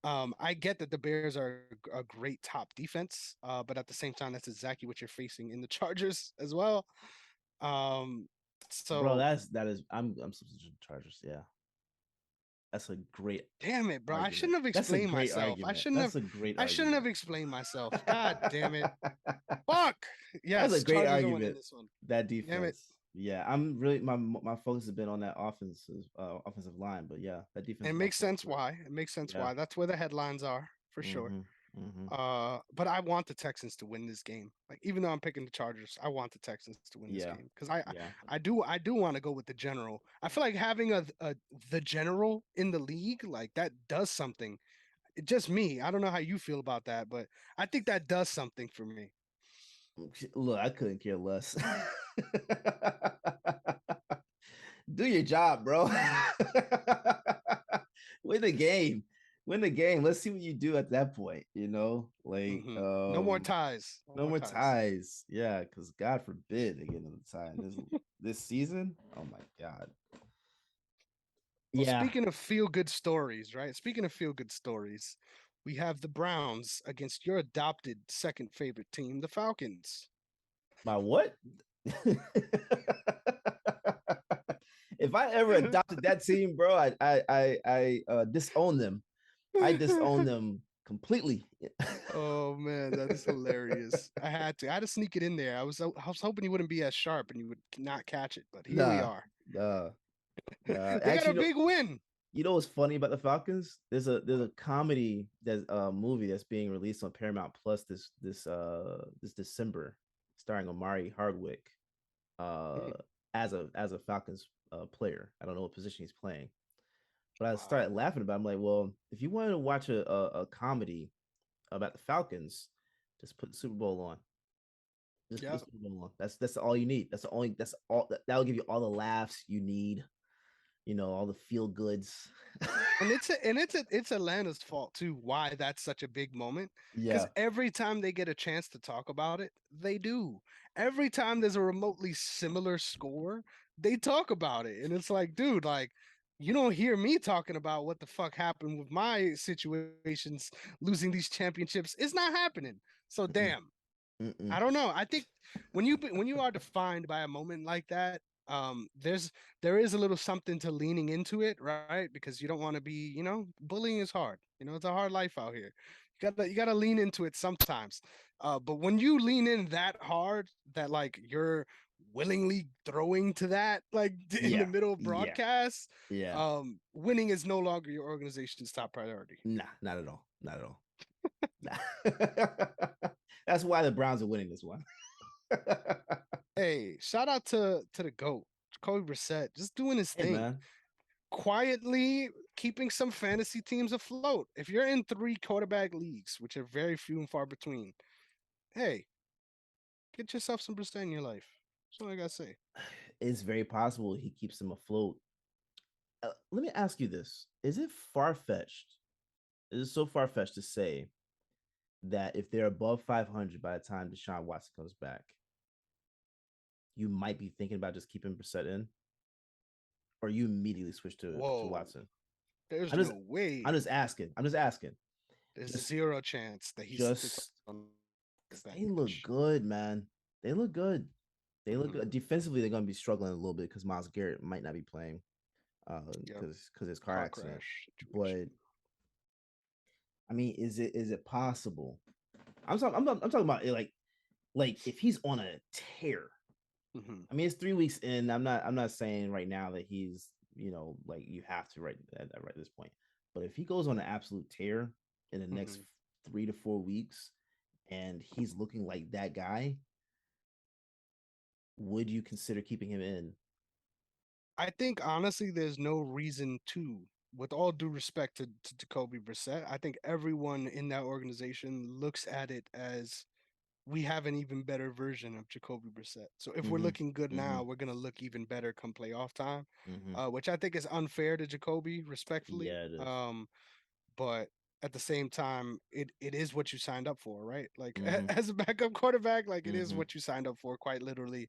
I get that the Bears are a great top defense, but at the same time, that's exactly what you're facing in the Chargers as well. Um, Bro, so that is I'm substituting Chargers. Yeah. That's a great damn it, bro. I argument. shouldn't have That's a explained great myself. argument. That's a great I shouldn't have argument. explained myself. God damn it. Fuck. That's a Yes, great Chargers are winning argument. this one. That Damn it. defense. Yeah, I'm really my focus has been on that offensive line, but yeah, that And defensive it line makes plays sense great. why. It makes sense Yeah. why. That's where the headlines are for sure. Mm-hmm. Mm-hmm. But I want the Texans to win this game. Like even though I'm picking the Chargers, I want the Texans to win this Yeah. game because Yeah. I do want to go with the general. I feel like having a the general in the league like that does something. Just me. I don't know how you feel about that, but I think that does something for me. Look, I couldn't care less. Do your job, bro. Win the game. Win the game. Let's see what you do at that point. Like No more ties. No no more more ties. ties. Yeah, because God forbid they get another tie this season. Oh my God. Well, Yeah. speaking of feel good stories, right? Speaking of feel good stories, we have the Browns against your adopted second favorite team, the Falcons. My what? If I ever adopted that team, bro, I disown them. I disown them completely. Oh man, that is hilarious. I had to. I had to sneak it in there. I was hoping you wouldn't be as sharp and you would not catch it, but here we Nah, are. nah, nah. They got Actually, a big win. you know what's funny about the Falcons? There's a comedy that's a movie that's being released on Paramount Plus this December, starring Omari Hardwick, uh, Mhm. as a Falcons player. I don't know what position he's playing, but I started Wow. laughing about it. I'm like, well, if you wanted to watch a comedy about the Falcons, just put the Super Bowl on. Just put Yeah. the Super Bowl on. That's all you need. That's all that'll give you all the laughs you need. All the feel goods. And it's Atlanta's fault too, why that's such a big moment. Because Yeah. every time they get a chance to talk about it, they do. Every time there's a remotely similar score, they talk about it. And it's like, dude, like you don't hear me talking about what the fuck happened with my situations losing these championships. It's not happening. So Mhm. damn. Mm-mm. I don't know. I think when you are defined by a moment like that, there is a little something to leaning into it, right? Because you don't want to be, bullying is hard. It's a hard life out here. You gotta lean into it sometimes. But when you lean in that hard that like you're willingly throwing to that like in the Yeah, middle of yeah, broadcasts, yeah. winning is no longer your organization's top priority. Nah, not at all. Not at all. Nah. That's why the Browns are winning this one. Hey, shout out to the GOAT, Jacoby Brissett, just doing his Hey thing, man, quietly keeping some fantasy teams afloat. If you're in three quarterback leagues, which are very few and far between, hey, get yourself some Brissett in your life. That's all I gotta say. it's very possible he keeps them afloat. Let me ask you this: Is it far fetched? Is it so far fetched to say that if they're above 500 by the time Deshaun Watson comes back, you might be thinking about just keeping Brissett in, or you immediately switch to Whoa, Watson? there's I'm just no I'm way. just asking. I'm just asking. There's Just zero chance that he sits just on the because they bench. look good, man. They look good. They look Hmm. good. Defensively, they're going to be struggling a little bit because Miles Garrett might not be playing Yep, because his car car accident. crash situation. But I mean, is it possible? I'm talking about it like if he's on a tear. Hmm. I mean, it's 3 weeks in. I'm not saying right now that he's like you have to right at this point. But if he goes on an absolute tear in the next Hmm. 3 to 4 weeks, and he's looking like that guy, would you consider keeping him in? I think honestly, there's no reason to. With all due respect to Jacoby Brissett, I think everyone in that organization looks at it as we have an even better version of Jacoby Brissett. So if we're Mm-hmm. looking good Mm-hmm. now, we're gonna look even better come playoff time, Mm-hmm. which I think is unfair to Jacoby, respectfully. Yeah, it is. But at the same time, it is what you signed up for, right? Like Mm-hmm. as a backup quarterback, like it is Mm-hmm. what you signed up for, quite literally.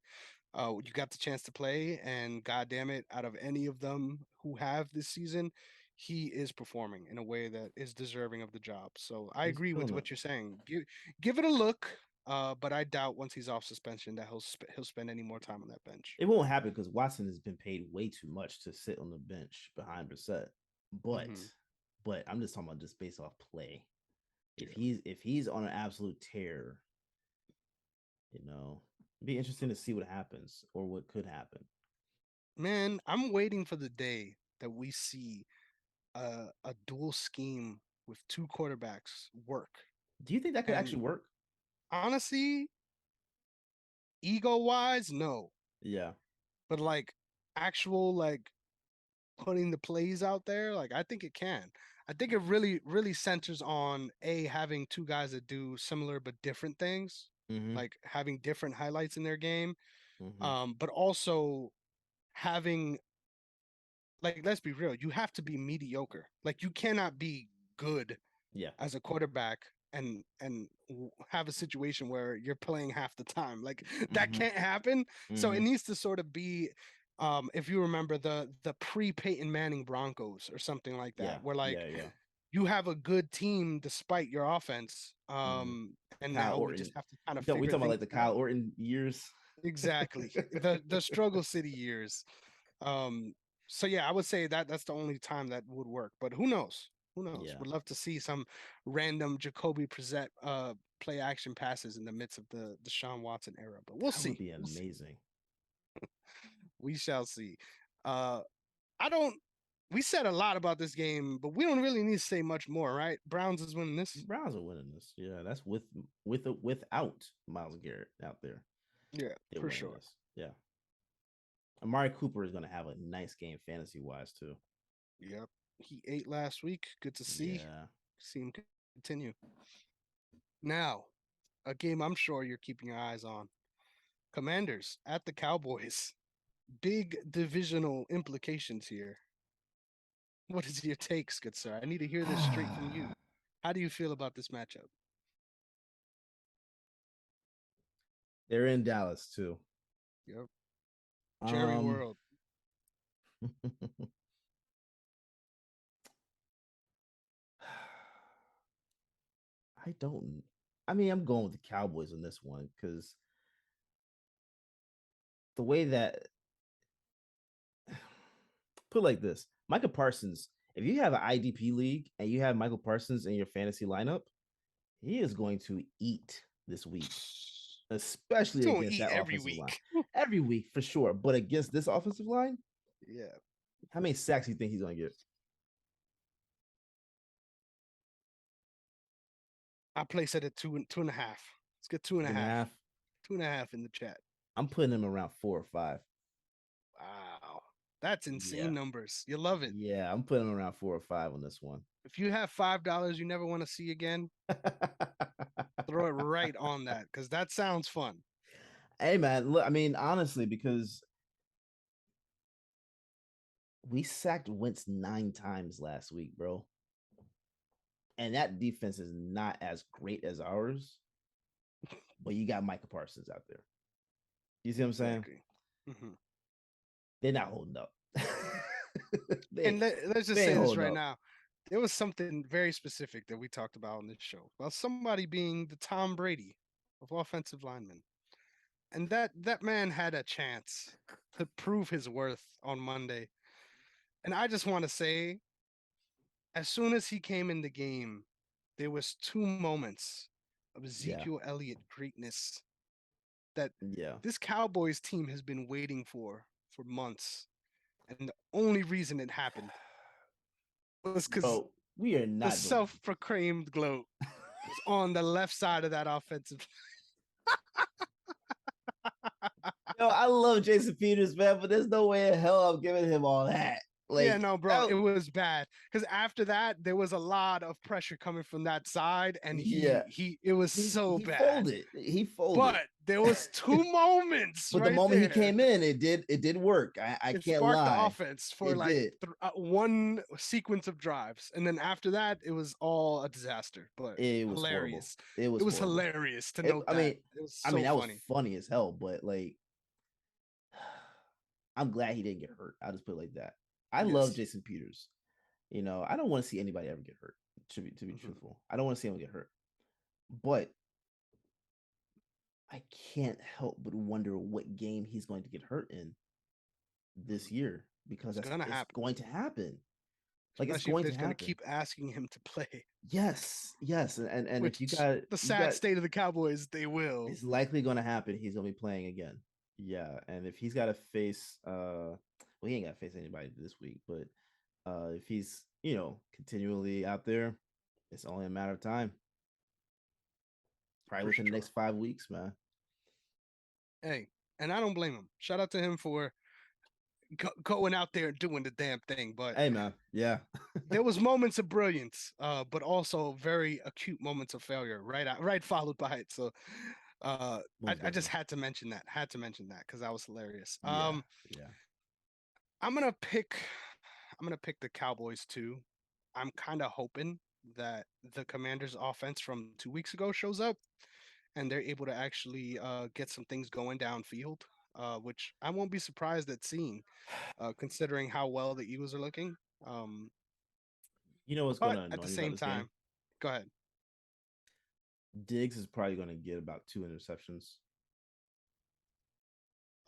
You got the chance to play, and god damn it, out of any of them who have this season, he is performing in a way that is deserving of the job. So I He's agree with killing it. what you're saying. Give it a look, but I doubt once he's off suspension that he'll spend any more time on that bench. It won't happen because Watson has been paid way too much to sit on the bench behind Brissett. But Hmm. but I'm just talking about just based off play. If Yeah, he's on an absolute tear, it'd be interesting to see what happens or what could happen. man, I'm waiting for the day that we see a dual scheme with two quarterbacks work. Do you think that could And actually work? honestly, ego wise, no. Yeah. But like actual like putting the plays out there, like I think it can. I think it really centers on a having two guys that do similar but different things, Mm-hmm. like having different highlights in their game. Mm-hmm. But also having, like, let's be real, you have to be mediocre. Like you cannot be good Yeah. as a quarterback and have a situation where you're playing half the time. Like that Mm-hmm. can't happen. So Mm-hmm. it needs to sort of be if you remember the pre Peyton Manning Broncos or something like Yeah. that, where like Yeah. Yeah. you have a good team despite your offense. Mm-hmm. The And Kyle now we just Orton. have to kind of We figure talking about things like the out. Kyle Orton years. Exactly. The struggle city years. Um, so yeah, I would say that that's the only time that would work. But who knows? Who knows? Yeah. Would love to see some random Jacoby present play action passes in the midst of the Deshaun Watson era. But we'll That would see. be We'll see. amazing. We shall see. Uh I don't we said a lot about this game, but we don't really need to say much more, right? Browns is winning this. Browns are winning this. Yeah, that's without Miles Garrett out there. Yeah, They're for winning sure. this. Yeah. Amari Cooper is going to have a nice game fantasy wise too. Yep. He ate last week. Good to see. Yeah. See him continue. Now, a game I'm sure you're keeping your eyes on. Commanders at the Cowboys. Big divisional implications here. What is your takes, good sir? I need to hear this straight from you. How do you feel about this matchup? They're in Dallas too. Yep. Jerry Um World. I don't. I mean, I'm going with the Cowboys on this one because the way that put it like this, Michael Parsons. If you have an IDP league and you have Michael Parsons in your fantasy lineup, he is going to eat this week, He's especially gonna against eat that every offensive line. week. Every week for sure, but against this offensive line, Yeah. how many sacks do you think he's going to get? I place it at two and a half. Let's get two and a Two and a half. half. 2.5 in the chat. I'm putting him around 4 or 5. Wow. That's Yeah, insane numbers. You love it. yeah, I'm putting him around 4 or 5 on this one. If you have $5 you never want to see again, throw it right on that because that sounds fun. Hey man, look, I mean honestly, because we sacked Wentz 9 times last week, bro, and that defense is not as great as ours. But you got Micah Parsons out there. You see what I'm saying? Exactly. Hmm. They're not holding up. And they let's just they ain't say this holding right up. now. There was something very specific that we talked about on this show about somebody being the Tom Brady of offensive linemen. And that man had a chance to prove his worth on Monday. And I just want to say, as soon as he came in the game, there was two moments of Yeah, Ezekiel Elliott greatness that yeah, this Cowboys team has been waiting for months. And the only reason it happened was because bro. We are the not doing self-proclaimed GLOAT was on the left side of that offensive. Yo, I love Jason Peters, man, but there's no way in hell I'm giving him all that. Yeah, Like, no, bro, it was bad. Because after that, there was a lot of pressure coming from that side, and yeah, he it was so he bad. folded. He folded. But there was two moments But the right moment he there. came in, it did work. I It can't sparked the lie. offense for It like did. one sequence of drives, and then after that, it was all a disaster. But It was horrible. hilarious. It It was was horrible. hilarious to note I that. mean, It was so that was funny. funny as hell. But like, I'm glad he didn't get hurt. I'll just put it like that. I love Yes. Jason Peters. I don't want to see anybody ever get hurt. To be Hmm. truthful, I don't want to see him get hurt. But I can't help but wonder what game he's going to get hurt in this Hmm. year because It's that's gonna it's happen, going to happen. Like it's especially if going they're to gonna happen. keep asking him to play. Yes, yes, and if Which the you sad got state of the Cowboys, they will. it's likely going to happen. He's going to be playing again. Yeah, and if he's got to face well, he ain't got to face anybody this week, but if he's continually out there, it's only a matter of time. Probably For within the next sure. 5 weeks, man. Hey, and I don't blame him. Shout out to him for going out there and doing the damn thing. But Hey, man. Yeah, there was moments of brilliance, but also very acute moments of failure, right followed by it. So most I just definitely. had to mention that. Had to mention that because that was hilarious. Yeah, yeah. I'm gonna pick I'm gonna pick the Cowboys too. I'm kind of hoping that the Commanders' offense from 2 weeks ago shows up and they're able to actually get some things going downfield, which I won't be surprised at seeing, considering how well the Eagles are looking. Um, You know what's going but to at annoy the me about same this game? time, go ahead. Diggs is probably going to get about 2 interceptions,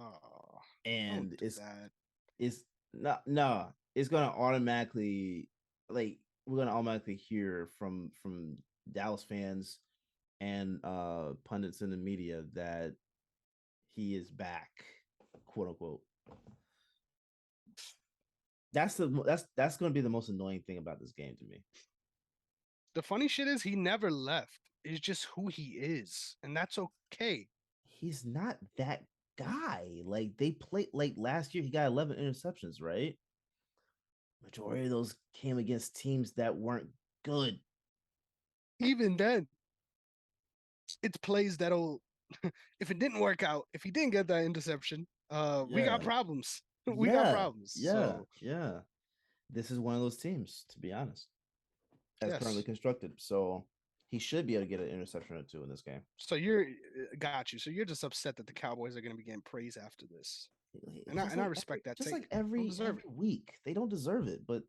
Oh, don't and do that. it's not no. It's going to automatically like we're going to automatically hear from Dallas fans and pundits in the media that he is back, quote unquote. That's going to be the most annoying thing about this game to me. The funny shit is he never left. It's just who he is, and that's okay. He's not that guy. Like they played like last year, he got 11 interceptions, right? Majority of those came against teams that weren't good. Even then, it's plays that'll if it didn't work out, if he didn't get that interception, we got Yeah, problems. We got yeah, problems. yeah, So yeah. This is one of those teams, to be honest, as currently yes. constructed. So he should be able to get an interception or two in this game. So you're got you. So you're just upset that the Cowboys are going to be getting praise after this, and I respect that Just take. like Don't every deserve it. week, they don't deserve it, but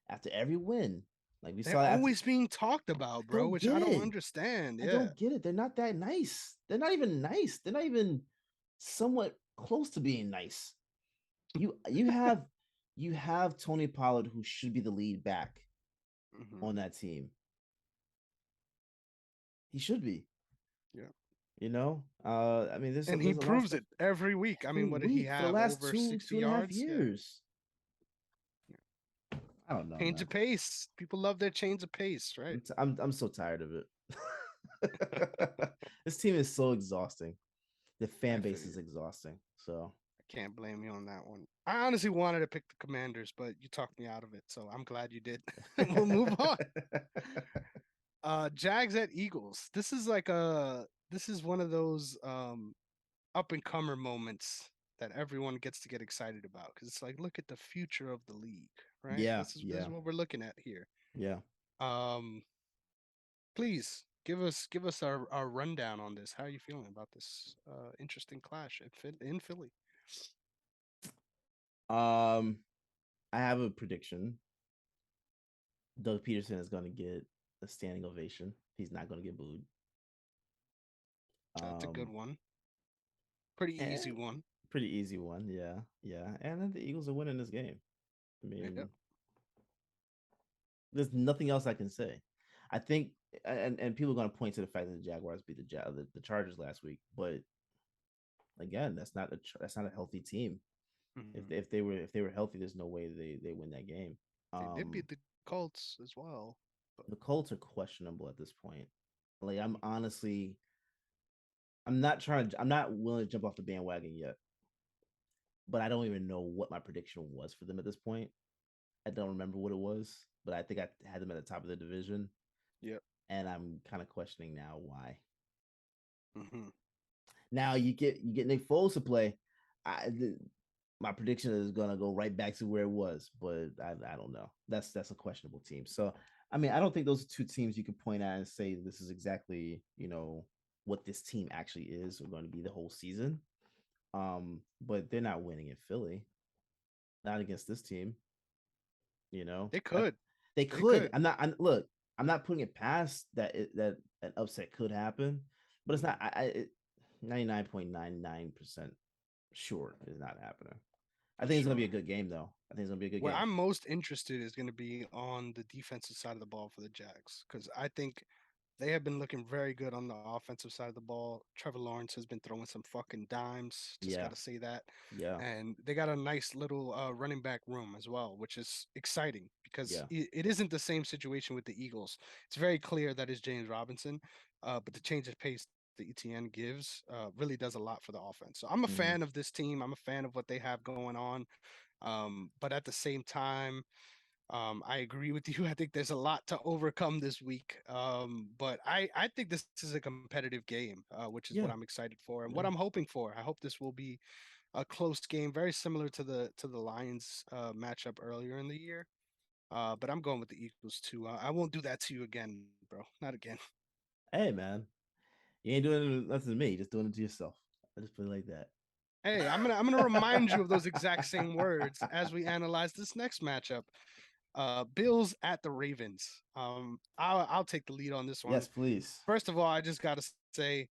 after every win, Like we They're saw after. always being talked about, I bro, don't which get I don't it. understand. I Yeah. don't get it. They're not that nice. They're not even nice. They're not even somewhat close to being nice. You you have Tony Pollard who should be the lead back Hmm. on that team. He should be. Yeah. You know, I mean, And he there's a lot of proves stuff it every week. I every mean, what did he week for the have? last Over two 60 two and a half yards? Yeah. years. I don't know, Change man. of pace. People love their change of pace, right? I'm so tired of it. This team is so exhausting. The I fan feel base you. is exhausting. So I can't blame you on that one. I honestly wanted to pick the Commanders, but you talked me out of it, so I'm glad you did. We'll move on. Jags at Eagles. This is one of those up and comer moments that everyone gets to get excited about because it's like look at the future of the league, right? yeah, This yeah, is what we're looking at here. yeah. Um, please give us our rundown on this. How are you feeling about this interesting clash in Philly? Um, I have a prediction. Doug Peterson is going to get a standing ovation. He's not going to get booed. That's a good Um, one. Pretty easy and one. pretty easy one. Yeah, yeah. And then the Eagles are winning this game. I Yep. mean, there's nothing else I can say. I think, and people are going to point to the fact that the Jaguars beat the Chargers last week, but again, that's not a healthy team. Hmm. If they were healthy, there's no way they win that game. They did Um, beat the Colts as well, but the Colts are questionable at this point. Like mhm. I'm not willing to jump off the bandwagon yet, but I don't even know what my prediction was for them at this point. I don't remember what it was, but I think I had them at the top of the division, Yep. and I'm kind of questioning now why. Hmm. Now you get Nick Foles to play. I the, my prediction is gonna go right back to where it was, but I don't know. That's a questionable team. So I mean, I don't think those are two teams you could point at and say this is exactly what this team actually is or going to be the whole season. But they're not winning in Philly, not against this team. You know, They I, could. they They could. could. I'm not putting it past that an upset could happen, but it's not. Mhm. 99.99% sure is not happening. I For think it's gonna be a sure. good game though. I think it's gonna be a good Where game. I'm most interested is going to be on the defensive side of the ball for the Jags because I think they have been looking very good on the offensive side of the ball. Trevor Lawrence has been throwing some fucking dimes. Just got Yeah, to say that. yeah, And they got a nice little running back room as well, which is exciting because yeah. it isn't the same situation with the Eagles. It's very clear that it's James Robinson, but the change of pace that ETN gives really does a lot for the offense. So I'm a Mm-hmm. fan of this team. I'm a fan of what they have going on. But at the same time, I agree with you. I think there's a lot to overcome this week. But I think this is a competitive game, which is what I'm Yeah, excited for and what yeah. I'm hoping for. I hope this will be a close game, very similar to the Lions matchup earlier in the year. But I'm going with the Eagles too. I won't do that to you again, bro. Not again. Hey man, you ain't doing nothing to me. You're just doing it to yourself. I just put it like that. Hey, I'm gonna remind you of those exact same words as we analyze this next matchup. Bills at the Ravens. I'll take the lead on this one. Yes, please. First of all, I just gotta say,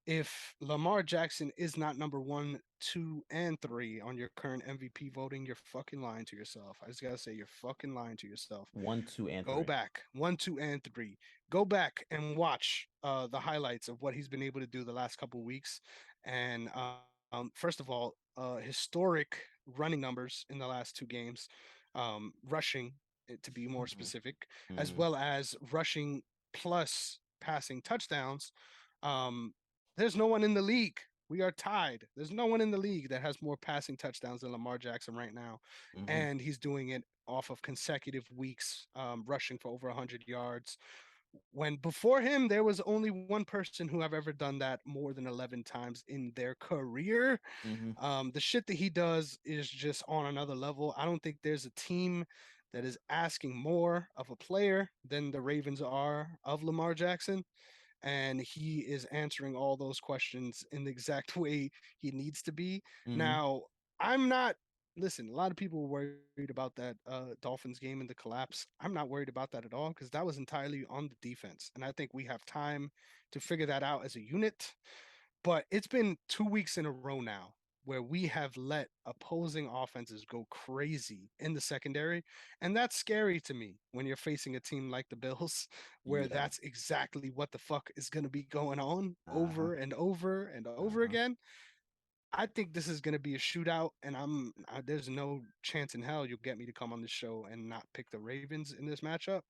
if Lamar Jackson is not number one, two, and three on your current MVP voting, you're fucking lying to yourself. I just gotta say, you're fucking lying to yourself. One, two, and Go three. back, one, two, and three. Go back and watch the highlights of what he's been able to do the last couple weeks. And first of all, historic running numbers in the last two games, rushing to be more Mm-hmm. specific, as Mm-hmm. well as rushing plus passing touchdowns. Um, there's no one in the league. We are tied. There's no one in the league that has more passing touchdowns than Lamar Jackson right now, Mm-hmm. and he's doing it off of consecutive weeks, rushing for over 100 yards. When before him, there was only one person who have ever done that more than 11 times in their career. Mm-hmm. The shit that he does is just on another level. I don't think there's a team that is asking more of a player than the Ravens are of Lamar Jackson. And he is answering all those questions in the exact way he needs to be. Mm-hmm. Now, I'm not. Listen, a lot of people were worried about that Dolphins game and the collapse. I'm not worried about that at all because that was entirely on the defense. And I think we have time to figure that out as a unit. But it's been 2 weeks in a row now where we have let opposing offenses go crazy in the secondary. And that's scary to me when you're facing a team like the Bills, where Yeah. that's exactly what the fuck is going to be going on Uh huh. over and over and Uh over huh. again. I think this is going to be a shootout, and there's no chance in hell you'll get me to come on this show and not pick the Ravens in this matchup.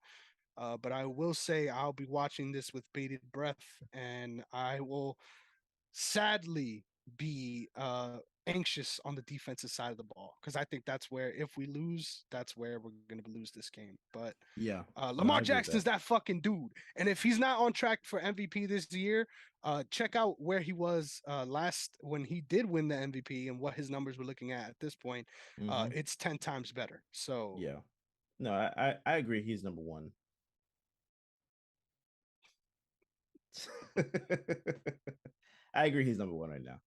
But I will say I'll be watching this with bated breath, and I will sadly be anxious on the defensive side of the ball because I think that's where if we lose, that's where we're going to lose this game. But Yeah. No, Lamar I agree with Jackson's that. that fucking dude. And if he's not on track for MVP this year, check out where he was last when he did win the MVP and what his numbers were looking at this point. Mm-hmm. It's 10 times better. So, Yeah. No, I agree. He's number one. I agree. He's number one right now.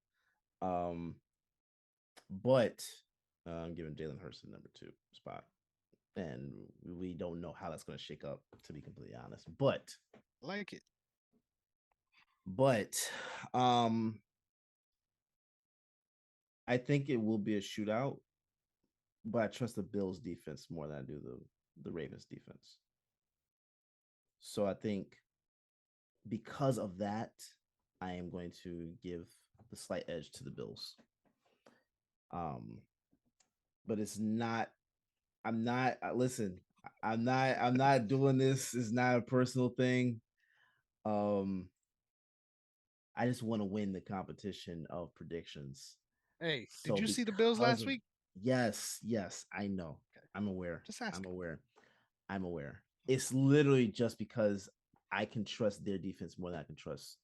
But I'm giving Jalen Hurts the number two spot, and we don't know how that's going to shake up. To be completely honest, like it. but um, I think it will be a shootout. But I trust the Bills defense more than I do the Ravens defense. So I think because of that, I am going to give the slight edge to the Bills. Um, but it's not. I'm not. Listen, I'm not. I'm not doing this. It's not a personal thing. Um, I just want to win the competition of predictions. Hey, did So you see the Bills because last of week? yes, I know. Okay, I'm aware. just I'm asking. aware. I'm aware. It's literally just because I can trust their defense more than I can trust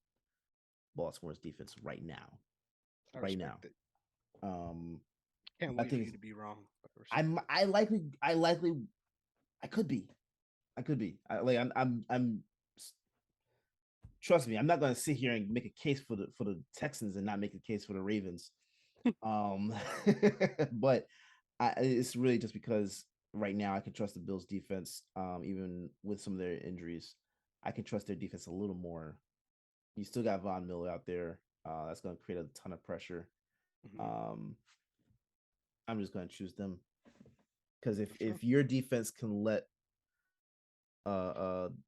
Baltimore's defense right now. I Right now. respect it. Um, Can't I wait for think you to be wrong, but I respect I'm it. I could be. I could be. I'm trust me, I'm not gonna sit here and make a case for the Texans and not make a case for the Ravens. Um but it's really just because right now I can trust the Bills defense, even with some of their injuries. I can trust their defense a little more. You still got Von Miller out there. That's going to create a ton of pressure. Hmm. Um, I'm just going to choose them because For sure. if your defense can let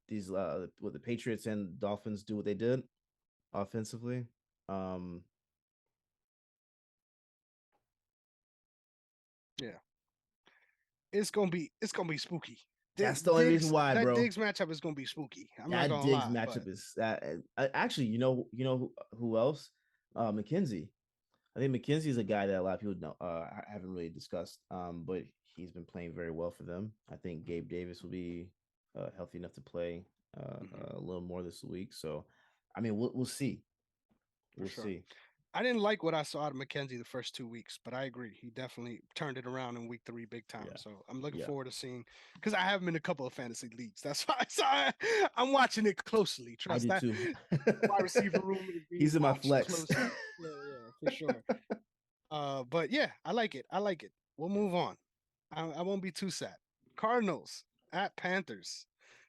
these what the Patriots and Dolphins do what they did offensively, um, Yeah, it's gonna be spooky. that's the only reason why, That bro. Diggs matchup is gonna be spooky. I'm not That gonna Diggs lie, but matchup is actually, who else? McKenzie. I think McKenzie is a guy that a lot of people know haven't really discussed, but he's been playing very well for them. I think Gabe Davis will be healthy enough to play mhm, a little more this week. So, I mean, we'll see. for We'll sure. see. I didn't like what I saw out of McKenzie the first 2 weeks, but I agree. He definitely turned it around in week three big time. Yeah, So I'm looking yeah. forward to seeing because I have him in a couple of fantasy leagues. That's why I'm watching it closely. I Trust do that too. wide receiver room is being He's in my watched flex. closely. Yeah, yeah, for sure. But yeah, I like it. I like it. We'll move on. I won't be too sad. Cardinals at Panthers.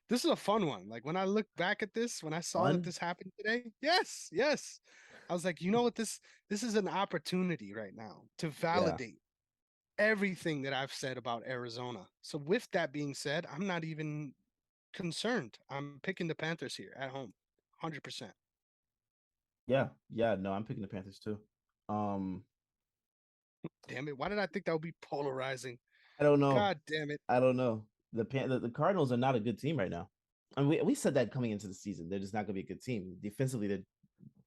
This is a fun one. Like when I look back at this, when I saw that Fun. this happened today, yes, yes. I was like, you know what? This is an opportunity right now to Yeah, validate everything that I've said about Arizona. So with that being said, I'm not even concerned. I'm picking the Panthers here at home. 100%. yeah. No, I'm picking the Panthers too. Um, Damn it. Why did I think that would be polarizing? I don't know. God damn it. I don't know. The Cardinals are not a good team right now. I mean, we said that coming into the season. They're just not going to be a good team. Defensively,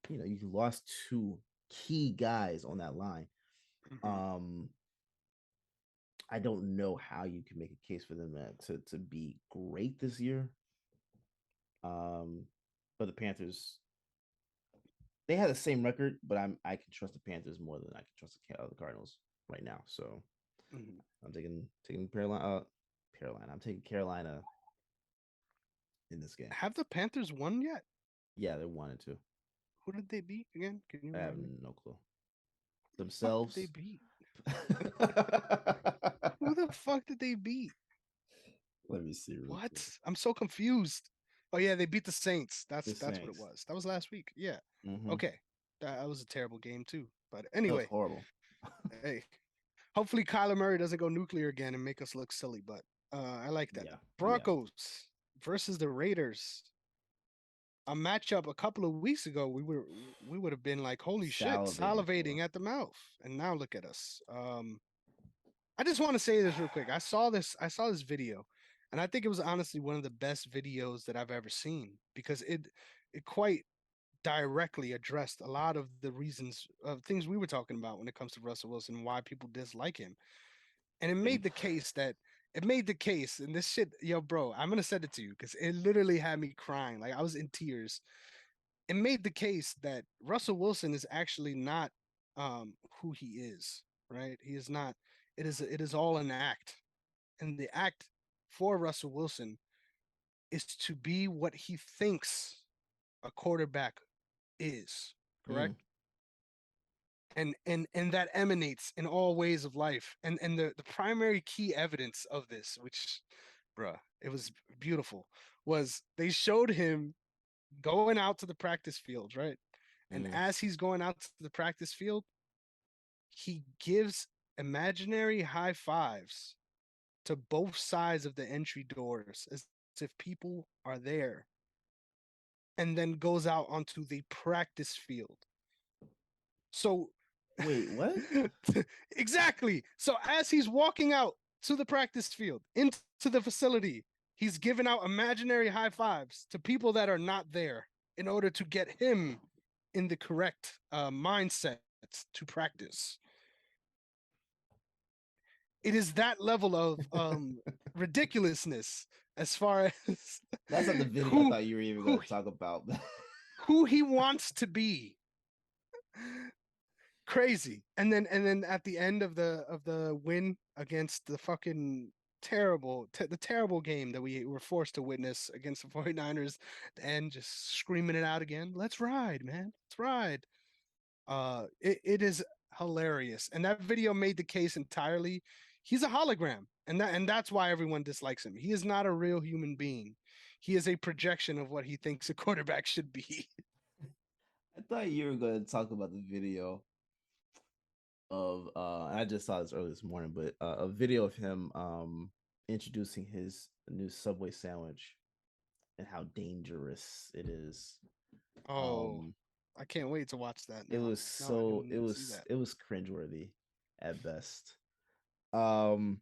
you lost two key guys on that line. Mhm. Um, I don't know how you can make a case for them to be great this year. Um, but the Panthers, they had the same record, but I can trust the Panthers more than I can trust the Cardinals right now. So Mhm. I'm taking Carolina. Carolina. I'm taking Carolina in this game. Have the Panthers won yet? Yeah, they're 1-2. Who did they beat again? Can you I have remind me? no clue. Who the fuck did they Themselves, beat? Who the fuck did they beat? Let me see real What? quick. I'm so confused. Oh yeah, they beat the Saints. The That's what it Saints. was. That was last week. Yeah. Mm-hmm. Okay. That was a terrible game too. But That was anyway, horrible. hey, hopefully Kyler Murray doesn't go nuclear again and make us look silly. But I like that. Yeah, yeah. Broncos versus the Raiders. A matchup a couple of weeks ago, we would have been like, holy shit, Salivating salivating for. at the mouth. And now look at us. I just want to say this real quick. I saw this video, and I think it was honestly one of the best videos that I've ever seen because it quite directly addressed a lot of the reasons of things we were talking about when it comes to Russell Wilson, why people dislike him. And And it made the case, and this shit, yo, bro, I'm gonna send it to you because it literally had me crying. Like I was in tears. It made the case that Russell Wilson is actually not who he is, right? He is not. It is all an act, and the act for Russell Wilson is to be what he thinks a quarterback is, mm, correct? And that emanates in all ways of life. And the primary key evidence of this, which, bruh, it was beautiful, was they showed him going out to the practice field, right? And mm. as he's going out to the practice field, he gives imaginary high fives to both sides of the entry doors as if people are there, and then goes out onto the practice field. So, Wait, what? exactly. So, as he's walking out to the practice field, into the facility, he's giving out imaginary high fives to people that are not there in order to get him in the correct mindset to practice. It is that level of ridiculousness as far as That's not the video I who thought you were even who going to talk about. who he wants to be. Crazy. And then at the end of the win against the fucking the terrible game that we were forced to witness against the 49ers, and just screaming it out again. Let's ride, man. Let's ride. It is hilarious. And that video made the case entirely. He's a hologram. And that's why everyone dislikes him. He is not a real human being. He is a projection of what he thinks a quarterback should be. I thought you were going to talk about the video of and I just saw this early this morning, but a video of him introducing his new Subway sandwich and how dangerous it is. Oh, Um I can't wait to watch that it now. was No, I so didn't see that. it was cringeworthy at best. Um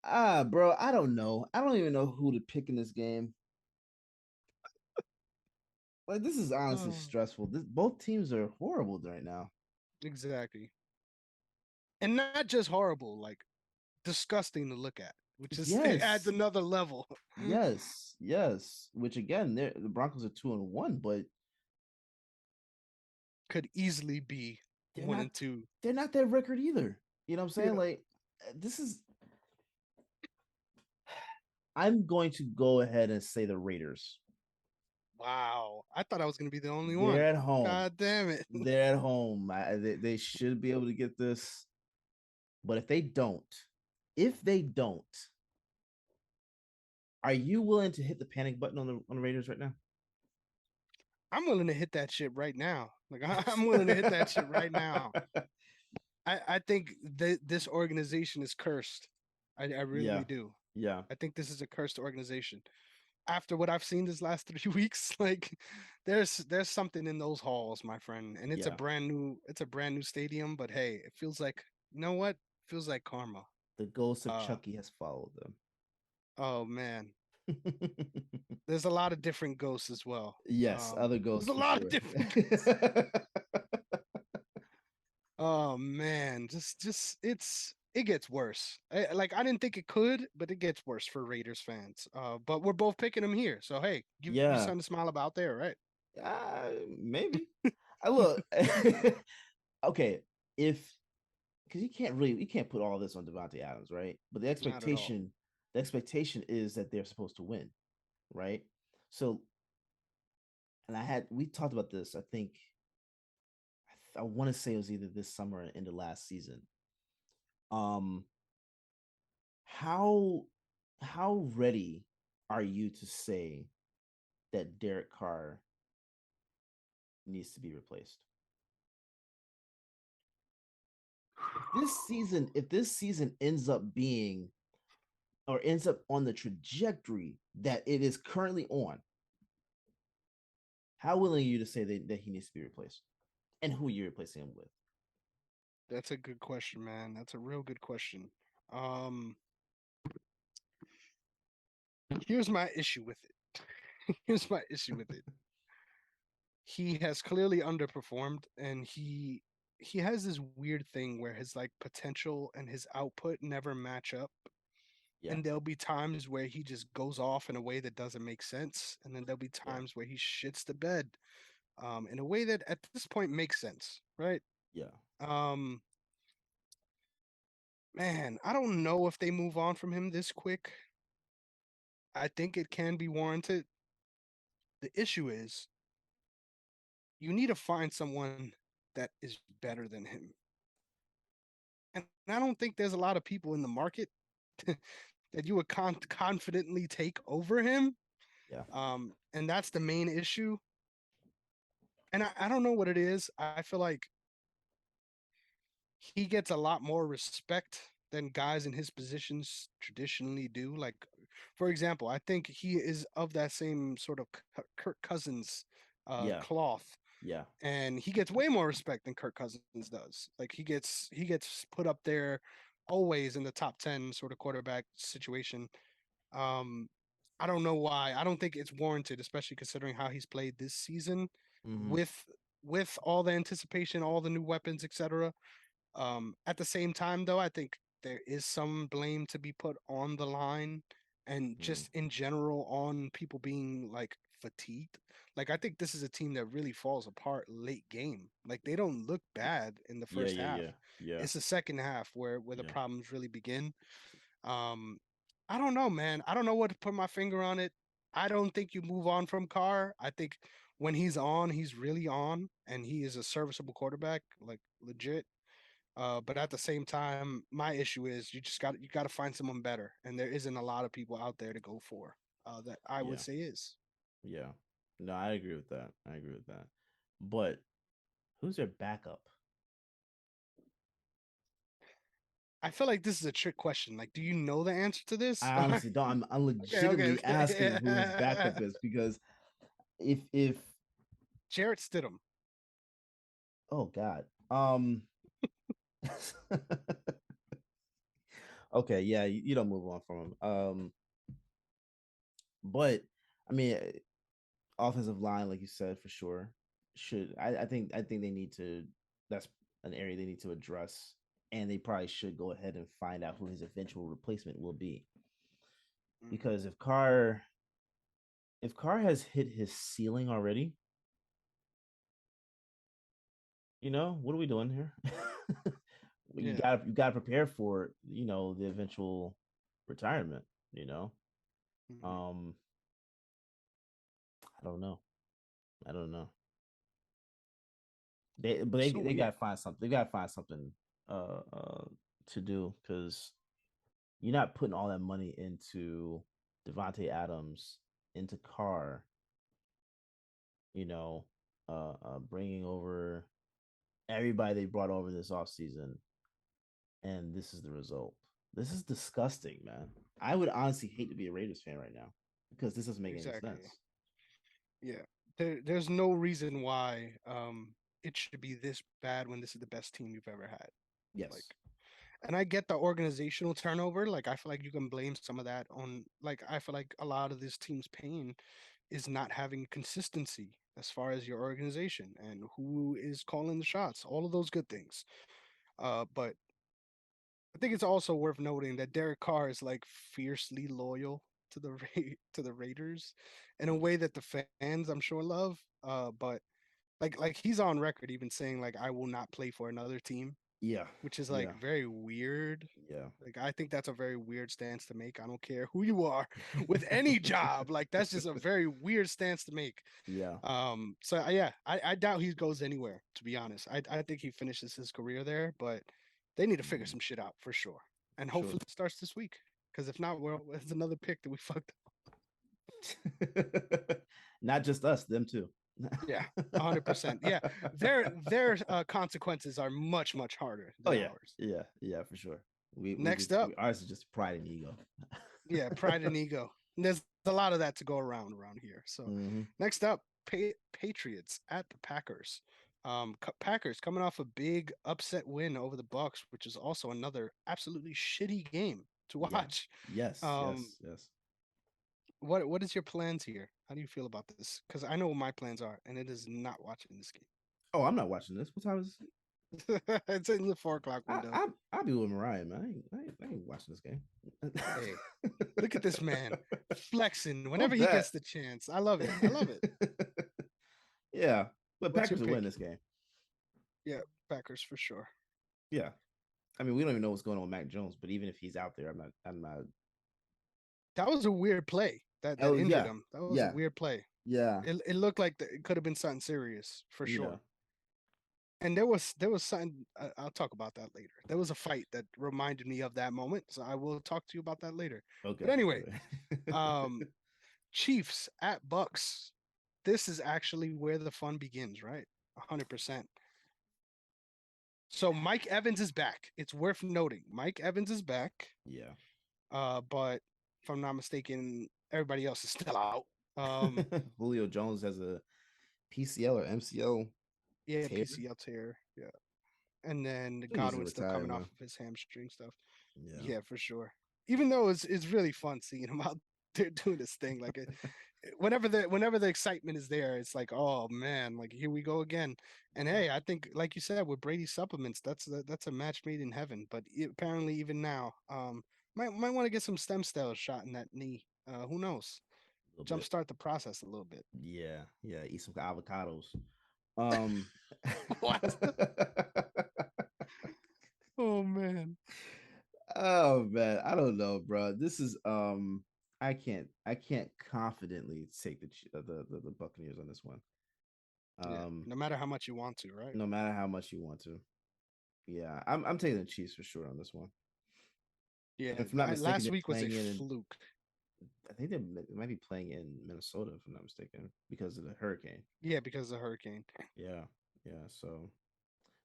bro, I don't know. I don't even know who to pick in this game. Like this is honestly Oh, stressful. Both teams are horrible right now. exactly. And not just horrible, like disgusting to look at, which is it adds Yes. another level. Yes, yes. Which again, the Broncos are 2-1, but Could easily be they're one not and two. they're not that record either. You know what I'm saying? Yeah. Like this is I'm going to go ahead and say the Raiders. Wow. I thought I was gonna be the only They're one. at home. God damn it. They're at home. They should be able to get this. But if they don't, are you willing to hit the panic button on the Raiders right now? I'm willing to hit that shit right now. Like I'm willing to hit that shit right now. I think this organization is cursed. I really Yeah. do. Yeah. I think this is a cursed organization. After what I've seen this last 3 weeks, like there's something in those halls, my friend, and Yeah. it's a brand new stadium. But hey, it feels like, you know what? It feels like karma. The ghost of Uh Chucky has followed oh man, them. there's a lot of different ghosts as well. Yes, other There's ghosts a for lot of sure. different ghosts. Oh man, just it gets worse. Like I didn't think it could, but it gets worse for Raiders fans. But we're both picking them here, so hey, give you Yeah, something to smile about there, right? maybe. I look. Okay, if because you can't put all this on Devontae Adams, right? But Not at all. the expectation is that they're supposed to win, right? So, and we talked about this. I want to say it was either this summer or in the last season. Um, how how ready are you to say that Derek Carr needs to be replaced? If this season ends up being or ends up on the trajectory that it is currently on, how willing are you to say that he needs to be replaced? And who are you replacing him with? That's a good question, man. That's a real good question. Um, Here's my issue with it. Here's my issue with it. He has clearly underperformed, and he has this weird thing where his like potential and his output never match up. Yeah, And there'll be times where he just goes off in a way that doesn't make sense, and then there'll be yeah, times where he shits the bed, in a way that at this point makes sense, right? yeah, Um, Man, I don't know if they move on from him this quick. I think it can be warranted. The issue is you need to find someone that is better than him. And I don't think there's a lot of people in the market that you would confidently take over him. yeah. And that's the main issue. And I don't know what it is. I feel like he gets a lot more respect than guys in his positions traditionally do. Like, for example, I think he is of that same sort of Kirk Cousins Yeah, cloth, yeah. and he gets way more respect than Kirk Cousins does. Like he gets put up there always in the top 10 sort of quarterback situation. Um, I don't know why. I don't think it's warranted, especially considering how he's played this season Mm-hmm. with all the anticipation, all the new weapons, etc. At the same time, though, I think there is some blame to be put on the line and Mm. just in general on people being like fatigued. Like, I think this is a team that really falls apart late game. Like, they don't look bad in the Yeah, first yeah, half. yeah, yeah, It's the second half where the yeah, problems really begin. Um, I don't know, man. I don't know what to put my finger on it. I don't think you move on from Carr. I think when he's on, he's really on, and he is a serviceable quarterback, like legit. But at the same time, my issue is you got to find someone better, and there isn't a lot of people out there to go for. That I would yeah, say is. yeah. No, I agree with that. I agree with that. But who's their backup? I feel like this is a trick question. Like, do you know the answer to this? I honestly don't. I'm Okay, okay, legitimately asking who his backup okay. is because if Jarrett Stidham. oh god, okay, yeah, you don't move on from him. But I mean, offensive line, like you said, for sure, should I think they need to. That's an area they need to address, and they probably should go ahead and find out who his eventual replacement will be. Mhm. Because if Carr has hit his ceiling already, what are we doing here? you Yeah. got you got to prepare for the eventual retirement. You know, Mhm. um, I don't know. I don't know. So They weird. gotta find something. They gotta find something to do because you're not putting all that money into Devontae Adams, into Carr, bringing over everybody they brought over this offseason, and this is the result. This is disgusting, man. I would honestly hate to be a Raiders fan right now because this doesn't make any Exactly. sense. Yeah. There's no reason why it should be this bad when this is the best team you've ever had. Like, Yes. and I get the organizational turnover. Like, I feel like you can blame some of that on, like, I feel like a lot of this team's pain is not having consistency as far as your organization and who is calling the shots, all of those good things. But I think it's also worth noting that Derek Carr is like fiercely loyal to the to the Raiders in a Mm. way that the fans I'm sure love. But like he's on record even saying like I will not play for another team. Yeah. which is like Yeah. very weird. Yeah. Like I think that's a very weird stance to make. I don't care who you are with any job. Like that's just a very weird stance to make. Yeah. So yeah, I doubt he goes anywhere, to be honest. I think he finishes his career there, but they need to figure Mhm. some shit out for sure. And For sure. hopefully it starts this week. Because if not, well, it's another pick that we fucked up. Not just us, them too. Yeah, 100%. Yeah, their consequences are much harder Oh than yeah, ours. yeah, yeah, for sure. Next up, Ours is just pride and ego. yeah, pride and ego. And there's a lot of that to go around here. So Hmm. next up, Patriots at the Packers. Packers coming off a big upset win over the Bucks, which is also another absolutely shitty game to Yeah. watch. Yes. Um, Yes. Yes. what is your plans here? How do you feel about this? Because I know what my plans are, and it is not watching this Oh, I'm not watching this. What time is? game. It's in the 4 o'clock I window. I I'll be with Mariah, man. I ain't watching this game. Hey, look at this man flexing whenever Fuck he that. gets the chance. I love it. I love it. Yeah, but What's your Packers will win pick? this game. Yeah, Packers for sure. Yeah, I mean we don't even know what's going on with Mac Jones, but even if he's out there, I'm not. I'm not. That was a weird play that Oh injured yeah, him. That was a yeah, weird play. yeah, It looked like it could have been something serious for yeah. sure. And there was something I'll talk about that later. There was a fight that reminded me of that moment, so I will talk to you about that later. But Okay, anyway, okay. um, Chiefs at Bucks. This is actually where the fun begins, right? 100%. So Mike Evans is back. It's worth noting. Mike Evans is back. Yeah. But if I'm not mistaken, everybody else is still out. Um, Julio Jones has a PCL or MCL yeah, tear. PCL tear. Yeah. And then He needs to Godwin's still retire, coming off man. of his hamstring stuff. Yeah. Yeah, for sure. Even though it's really fun seeing him out there doing this thing. Like whenever the excitement is there, it's like, oh man, like here we go again. And Yeah. hey, I think like you said with Brady supplements, that's a match made in heaven. But apparently even now, might want to get some stem cells shot in that knee. Who knows? A little bit. Jumpstart the process a little bit. Yeah. Yeah. Eat some avocados. Um. What? Oh man. Oh man, I don't know, bro. This is I can't confidently take the Buccaneers on this one. Yeah. Um, No matter how much you want to, right? no matter how much you want to. Yeah, I'm taking the Chiefs for sure on this one. Yeah. If I'm not mistaken, Last they're week was a playing in. fluke. I think they might be playing in Minnesota, if I'm not mistaken, because of the hurricane. Yeah, because of the hurricane. Yeah, yeah. So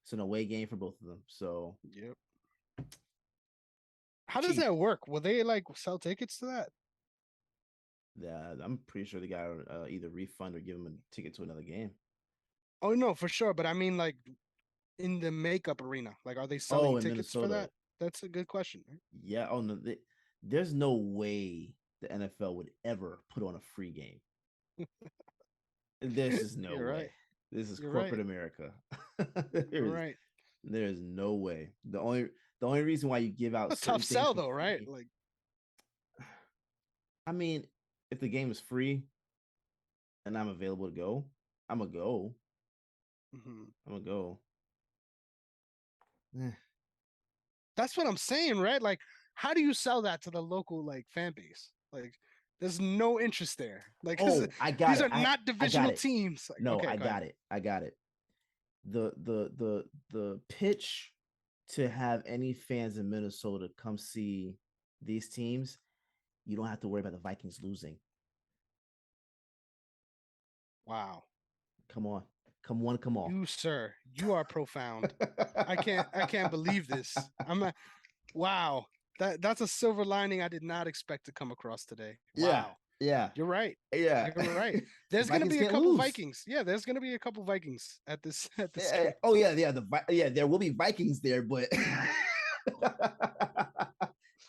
it's an away game for both of them. So Yep. How does Chiefs. that work? Will they like sell tickets to that? Yeah, I'm pretty sure they got to either refund or give them a ticket to another game. Oh no, for sure. But I mean, like in the makeup arena, like are they selling Oh, in tickets for Minnesota. that? That's a good question. Right? Yeah. Oh no. There's no way the NFL would ever put on a free game. There's just no You're way. right. This is You're corporate right. America. You're right. There's no way. The only reason why you give out A certain tough things sell for though, right? free. Like, I mean, if the game is free and I'm available to go, I'm gonna go. mhm. I'm gonna go. Eh. That's what I'm saying, right? Like, how do you sell that to the local like fan base? Like, there's no interest there. Like, Oh, I got these it. are I not I got divisional it. teams. Like, No, okay, I go ahead. got it. I got it. The pitch to have any fans in Minnesota come see these teams, you don't have to worry about the Vikings losing. Wow, Come on. Come on, come on. you sir, you are profound. I can't believe this. I'm not. Wow, that's a silver lining I did not expect to come across today. Yeah, Wow, yeah, you're right. yeah. You're right. The There's gonna Vikings be a can't couple lose. Vikings. Yeah, there's gonna be a couple Vikings at this at this game. Oh yeah, yeah. Yeah, there will be Vikings there, but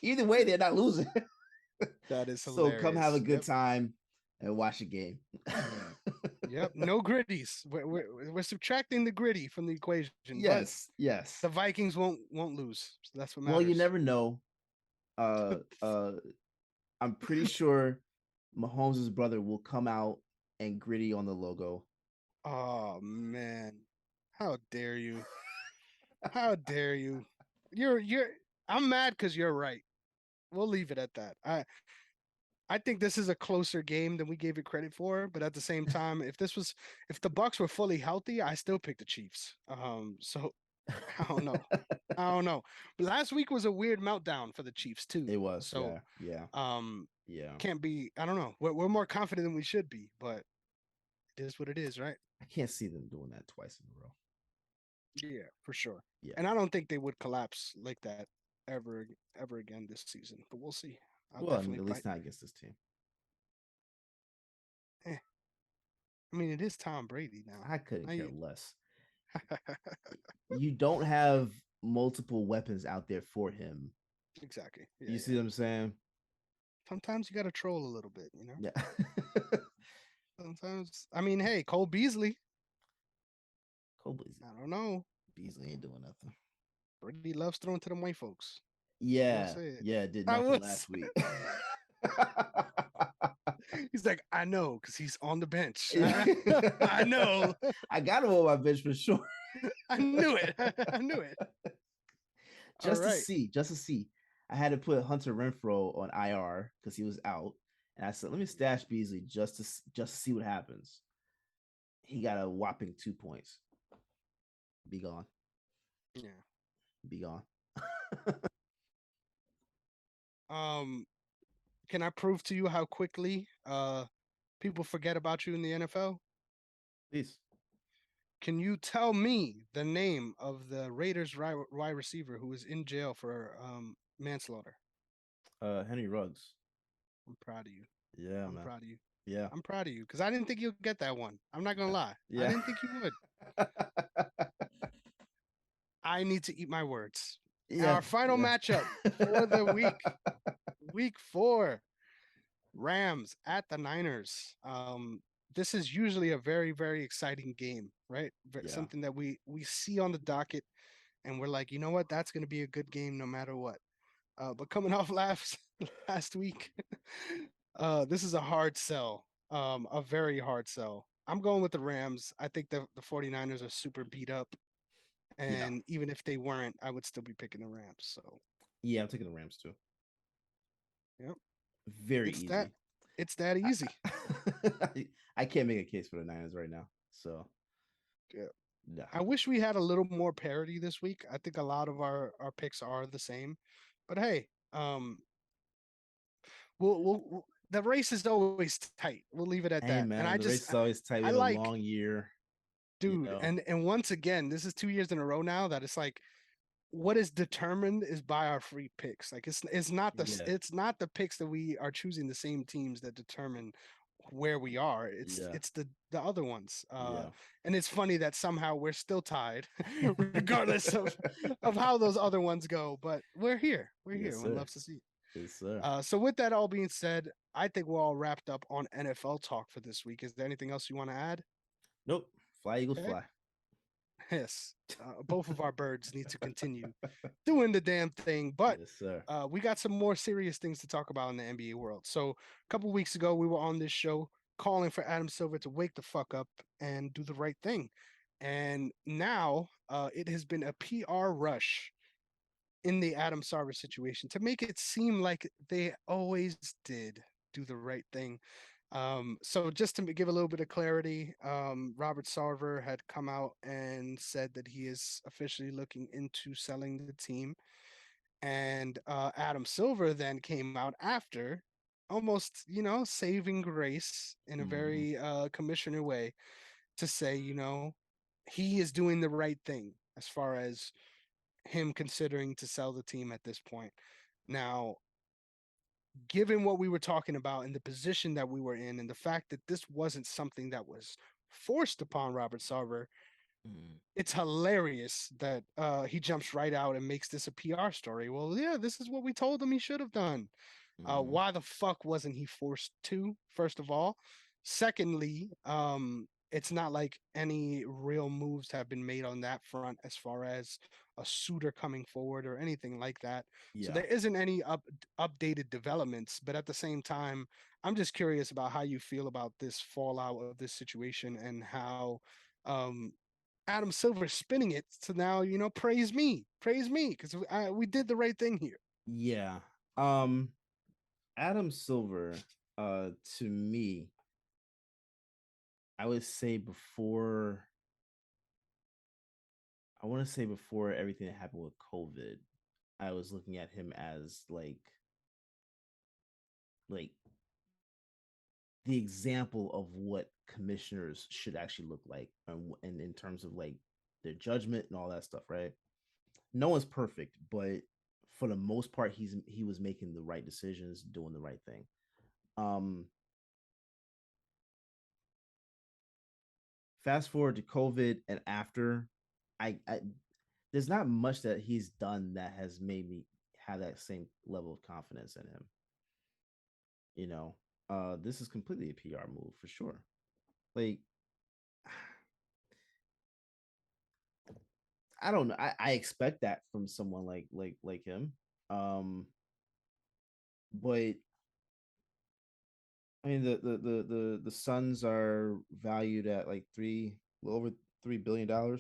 either way, they're not losing. That is So come have a hilarious. good Yep. time and watch the game. Yep, no gritties. We're subtracting the gritty from the equation, but Yes, yes. the Vikings won't lose. So that's what Well, you matters. never know. Uh, uh, I'm pretty sure Mahomes' brother will come out and gritty on the logo. Oh man, how dare you? How dare you? You're. I'm mad because you're right. We'll leave it at that. I think this is a closer game than we gave it credit for, but at the same time, if the Bucks were fully healthy, I still pick the Chiefs. So I don't know. I don't know. But last week was a weird meltdown for the Chiefs too. It was, So yeah, yeah, um yeah. can't be I don't know. We're more confident than we should be, but it is what it is, right? I can't see them doing that twice in a row. Yeah, for sure. Yeah. And I don't think they would collapse like that ever again this season, but we'll see. I'll Well, I mean, definitely at bite. least not against this team. Eh, I mean, it is Tom Brady now. I couldn't care I less. You don't have multiple weapons out there for him. exactly. Yeah, You see yeah. what I'm saying? Sometimes you got to troll a little bit, you know? Yeah. Sometimes, I mean, hey, Cole Beasley, Cole Beasley. I don't know. Beasley ain't doing nothing. Brady loves throwing to them white folks. I will Yeah, say it. yeah, did I nothing was. last week. He's like, I know, because he's on the bench. I know. I got him on my bench for sure. I knew it. I knew it. All Just to right. see, just to see. I had to put Hunter Renfro on IR because he was out, and I said, "Let me stash Beasley just to see what happens." He got a whopping 2 points. Be gone, Yeah. be gone. Um, can I prove to you how quickly people forget about you in the NFL? Please, Can you tell me the name of the Raiders wide receiver who was in jail for manslaughter? Henry Ruggs. I'm proud of you. Yeah, I'm man. proud of you. Yeah, I'm proud of you because I didn't think you'd get that one. I'm not gonna yeah, lie. I yeah. didn't think you would. I need to eat my words. Yeah, Our final yeah. matchup for the week 4, Rams at the Niners. This is usually a very, very exciting game, right? Yeah, Something that we see on the docket, and we're like, you know what, that's going to be a good game no matter what. But coming off last week, this is a hard sell, a very hard sell. I'm going with the Rams. I think the 49ers are super beat up. yeah, And even if they weren't, I would still be picking the Rams. So, yeah. I'm taking the Rams too. yep, Very it's that easy. it's that easy. I can't make a case for the Niners right now. So Yeah. no. I wish we had a little more parity this week. I think a lot of our picks are the same. But hey, the race is always tight. We'll leave it at Hey that. And man, the race is always tight. We I have a like, long year, you dude, know. and once again, this is 2 years in a row now that it's like what is determined is by our free picks. Like Yeah, it's not the picks that we are choosing the same teams that determine where we are. yeah, It's the other ones. yeah. And it's funny that somehow we're still tied, regardless of how those other ones go. But we're here. We're Yes, here. One sir. loves to see. Yes, sir. So with that all being said, I think we're all wrapped up on NFL talk for this week. Is there anything else you want to add? Nope. Fly Eagles Okay. fly. Yes, both of our birds need to continue doing the damn thing. But Yes, sir. we got some more serious things to talk about in the NBA world. So a couple weeks ago, we were on this show calling for Adam Silver to wake the fuck up and do the right thing. And now it has been a PR rush in the Adam Silver situation to make it seem like they always did do the right thing. So just to give a little bit of clarity, Robert Sarver had come out and said that he is officially looking into selling the team. And Adam Silver then came out after, almost, saving grace in a Mm-hmm. very commissioner way to say, he is doing the right thing as far as him considering to sell the team at this point. Now, given what we were talking about and the position that we were in, and the fact that this wasn't something that was forced upon Robert Sarver, Mm-hmm. it's hilarious that he jumps right out and makes this a PR story. Well, yeah, this is what we told him he should have done. Mm-hmm. Why the fuck wasn't he forced to? First of all, secondly, it's not like any real moves have been made on that front as far as a suitor coming forward or anything like that. So Yeah. there isn't any updated developments. But at the same time, I'm just curious about how you feel about this fallout of this situation and how um, Adam Silver spinning it to now, praise me, because we did the right thing here. Yeah. Um, Adam Silver, to me, I would say I want to say before everything that happened with COVID, I was looking at him as like the example of what commissioners should actually look like, and in terms of like their judgment and all that stuff, right? No one's perfect, but for the most part, he was making the right decisions, doing the right thing. Um, Fast forward to COVID and after, I there's not much that he's done that has made me have that same level of confidence in him. You know, this is completely a PR move for sure. Like, I don't know. I expect that from someone like him. Um, but I mean the Suns are valued at like over $3 billion. I'm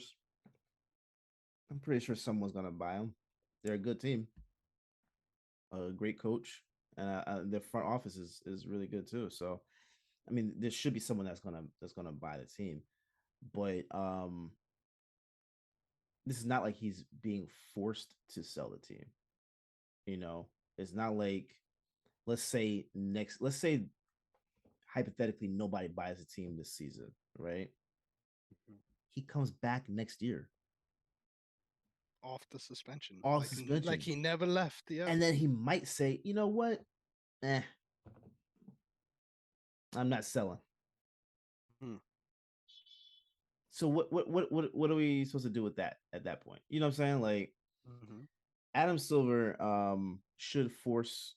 pretty sure someone's gonna buy them. They're a good team, a great coach, and their front office is really good too. So I mean, there should be someone that's gonna buy the team. But this is not like he's being forced to sell the team. You know, it's not like let's say hypothetically nobody buys a team this season, right? He comes back next year Off the suspension, off like suspension, he never left. Yep. and then he might say, you know what, eh, I'm not selling. Hmm. So what are we supposed to do with that at that point? You know what I'm saying? Like Mm-hmm. Adam Silver should force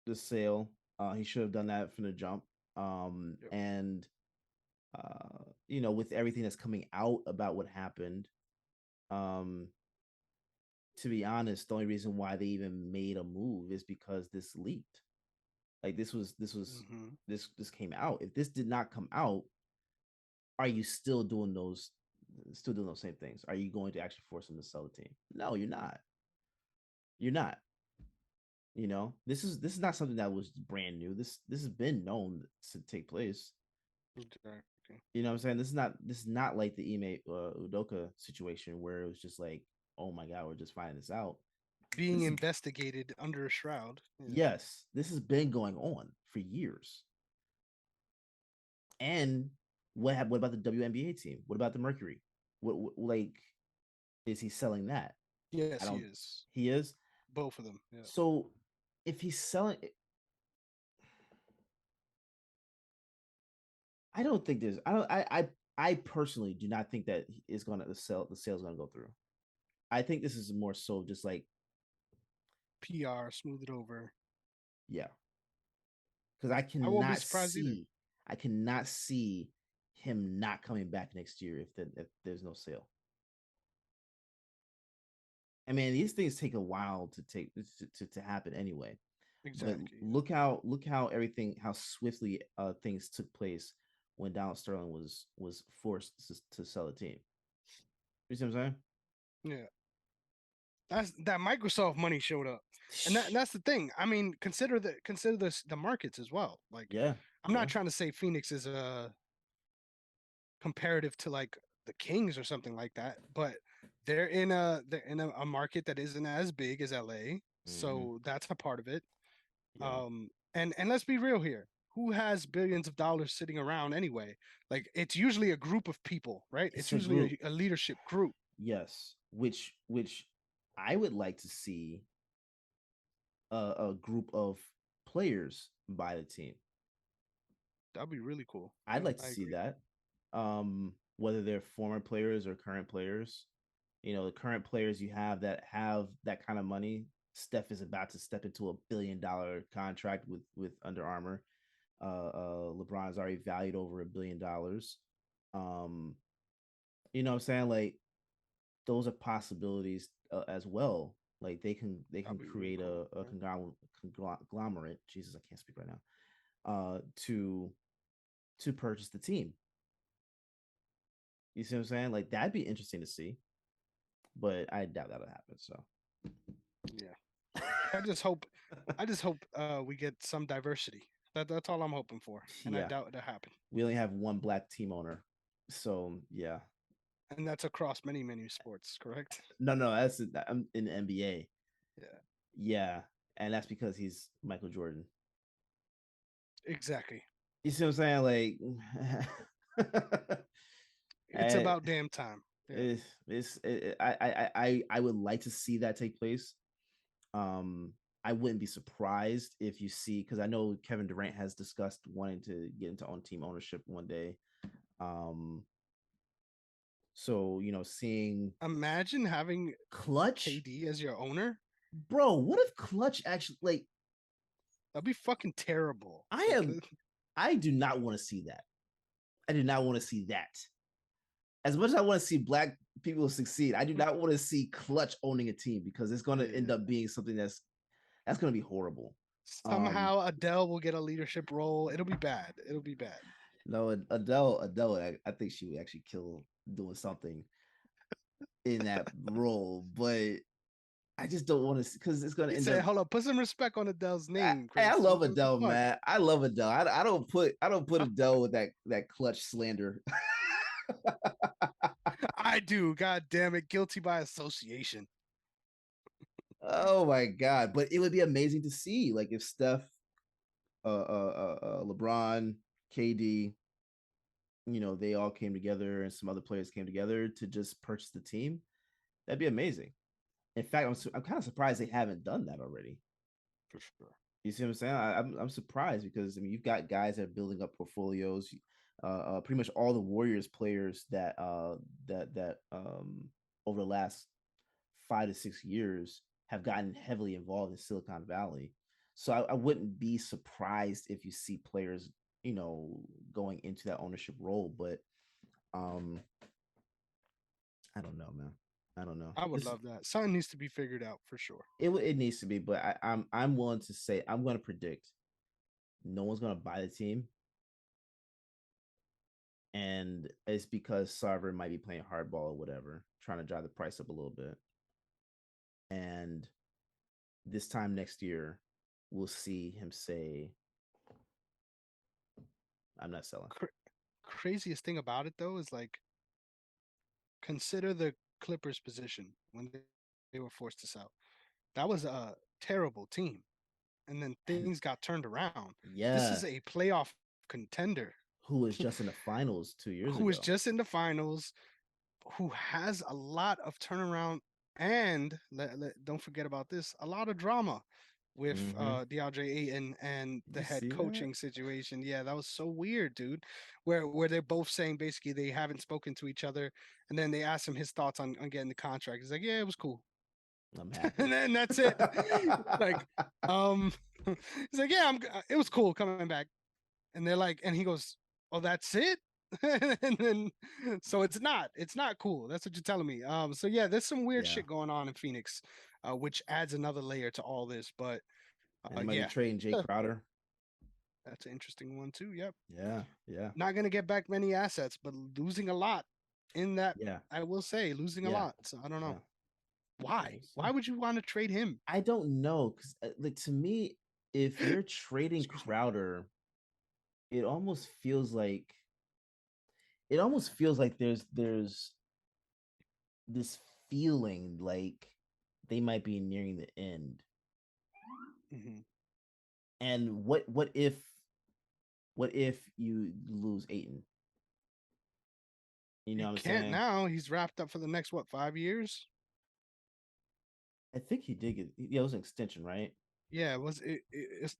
the sale. He should have done that from the jump. Yep. And with everything that's coming out about what happened, um, to be honest, the only reason why they even made a move is because this leaked. Like Mm-hmm. this came out. If this did not come out, are you still doing those same things? Are you going to actually force them to sell the team? No, you're not. You're not. This is not something that was brand new. This has been known to take place. Exactly. You know what I'm saying? This is not like the Ime Udoka situation where it was just like, oh my god, we're just finding this out. Being This is investigated under a shroud. Yeah. Yes, this has been going on for years. And what about the WNBA team? What about the Mercury? Like, is he selling that? I Yes, he don't. is. He is. Both of them. Yeah. So if he's selling, I don't think there's. I don't. I personally do not think that is going to the sale's going to go through. I think this is more so just like, PR, smooth it over. yeah, because I won't be surprised either. I cannot see him not coming back next year if there's no sale. I mean, these things take a while to happen anyway. But Exactly. Yeah. look how swiftly things took place when Donald Sterling was forced to sell a team. You see what I'm Yeah. That's that Microsoft money showed up, and saying? that's the thing. I mean, consider the markets as well. Like, Yeah, I'm yeah. not trying to say Phoenix is a comparative to like the Kings or something like that, but they're in a market that isn't as big as LA, Mm-hmm. so that's a part of it. Yeah, And let's be real here. Who has billions of dollars sitting around anyway? Like it's usually a group of people, right? it's It's a usually group. a leadership group. Yes, which I would like to see a group of players buy the team. That'd be really cool. I'd Yeah, like to I see agree. that. Whether they're former players or current players. The current players you have that kind of money. Steph is about to step into $1 billion contract with Under Armour. LeBron's already valued over $1 billion. Um, you know what I'm saying? Like those are possibilities as well. Like they can That'd be really create cool. a Yeah. conglomerate. Jesus, I can't speak right now. To purchase the team. You see what I'm saying? Like that'd be interesting to see, but I doubt that'll happen. So Yeah. I just hope we get some diversity. That's all I'm hoping for, and I yeah, doubt it'll happen. we only have one black team owner. So yeah, And that's across many sports, correct? no, that's I'm in the NBA. Yeah, Yeah, and that's because he's Michael Jordan. exactly. You see what I'm saying? Like, It's and about damn time. Yeah. I would like to see that take place. Um, I wouldn't be surprised if you see because I know Kevin Durant has discussed wanting to get into own team ownership one day. Um, so seeing Imagine having Clutch, KD as your owner. bro. What if Clutch actually like? That'd be fucking terrible. I Like, am. I do not want to see that. I do not want to see that. As much as I want to see black people succeed, I do not want to see Clutch owning a team because it's going to end yeah. up being something that's going to be horrible. Um, Somehow Adele will get a leadership role. It'll be bad. It'll be bad. no, Adele, I think she would actually kill doing something in that role, but I just don't want to because it's going to He end said, up. "Hold up, put some respect on Adele's name, I Chris. love What the Adele, fuck?" man. I love Adele. I don't put Adele with that Clutch slander. I do. God damn it, guilty by association. Oh my god! But it would be amazing to see, like if Steph, LeBron, KD, they all came together and some other players came together to just purchase the team. That'd be amazing. In fact, I'm kind of surprised they haven't done that already. For sure. You see what I'm saying? I'm surprised because I mean you've got guys that are building up portfolios. Pretty much all the Warriors players that over the last 5 to 6 years have gotten heavily involved in Silicon Valley. So I wouldn't be surprised if you see players, going into that ownership role. But um, I don't know, man. I don't know. I would This love that. Something needs to be figured out for sure. it needs to be, but I'm willing to say I'm going to predict no one's going to buy the team, and it's because Sarver might be playing hardball or whatever, trying to drive the price up a little bit. And this time next year, we'll see him say, "I'm not selling." Cra- Craziest thing about it though is like consider the Clippers position when they were forced to sell. That was a terrible team. And then And things got turned around. This is yeah, a playoff contender who was just in the finals 2 years who is ago? just in the finals, who has a lot of turnaround and don't forget about this, a lot of drama with Mm-hmm. DeAndre Ayton and Did the you head see that? coaching situation. Yeah, that was so weird, dude. Where they're both saying basically they haven't spoken to each other, and then they asked him his thoughts on getting the contract. He's like, yeah, it was cool, I'm and happy. then that's it. Like, um, he's like, yeah, it was cool coming back, and they're like, and he goes, oh, that's it. And then so it's not cool. That's what you're telling me. So yeah, there's some weird Yeah, shit going on in Phoenix, which adds another layer to all this. But and they might be yeah, trading Jay Crowder. that's an interesting one too. Yep. Yeah, yeah, Not gonna get back many assets, but losing a lot in that, yeah, I will say, losing a yeah, lot. So I don't yeah. know. We'll Why? see. Why would you want to trade him? I don't know because, like, to me, if you're trading Excuse me. Crowder, it almost feels like there's this feeling like they might be nearing the end. Hmm. And what if you lose Aiton? You know You what I'm can't saying? now. He's wrapped up for the next what, 5 years? I think he did get yeah, it was an extension, right? Yeah, it was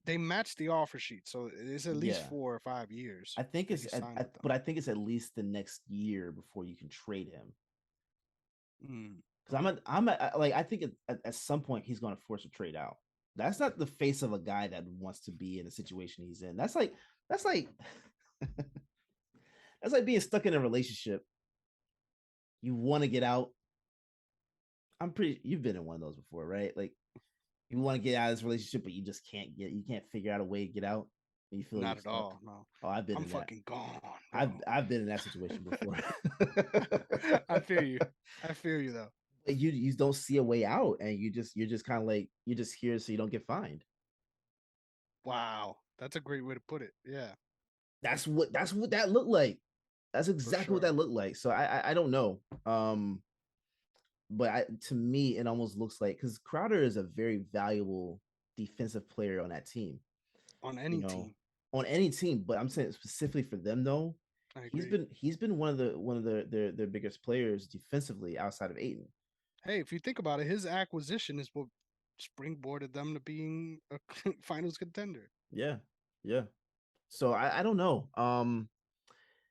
they matched the offer sheet, so it's at least Yeah. 4 or 5 years I think that it's he signed with them. but I think it's at least the next year before you can trade him. Mm. Because like I think at some point he's going to force a trade out. That's not the face of a guy that wants to be in the situation he's in. That's like that's like being stuck in a relationship. You want to get out. You've been in one of those before, right? Like you want to get out of this relationship, but you just can't figure out a way to get out. You feel you're Not at stuck. all. No, Oh, I've been I'm in that. fucking gone, I've bro. I've been in that situation before. I feel you. I feel you though. You don't see a way out, and you're just kind of like you're just here so you don't get fined. Wow, that's a great way to put it. Yeah, That's what that looked like. That's for exactly what sure. that looked like. So I don't know. But to me, it almost looks like because Crowder is a very valuable defensive player on that team. On You any know, team, on any team. But I'm saying specifically for them though, I he's agree. been one of their biggest players defensively outside of Aiton. Hey, if you think about it, his acquisition is what springboarded them to being a finals contender. Yeah, yeah. So I don't know.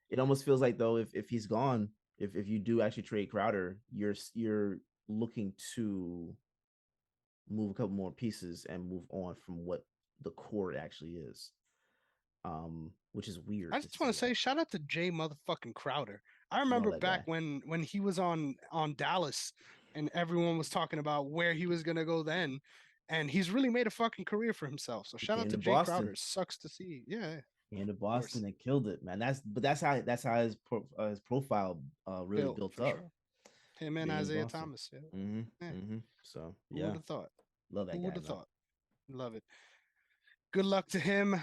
It almost feels like though if he's gone, if you do actually trade Crowder, you're looking to move a couple more pieces and move on from what the core actually is. Which is weird I to just want say to say that. shout out to Jay motherfucking Crowder. I Love remember that back guy. when he was on Dallas and everyone was talking about where he was gonna go then, and he's really made a fucking career for himself. So He shout out came to to Jay Boston. Crowder. Sucks to see. Yeah, of He came to course. Boston and killed it, man. That's how his profile really Built built for up sure. Him and being in Isaiah Boston. Thomas. Yeah. Yeah. So Who yeah, would have thought? love Who that would guy, have man. thought? Love it. Good luck to him.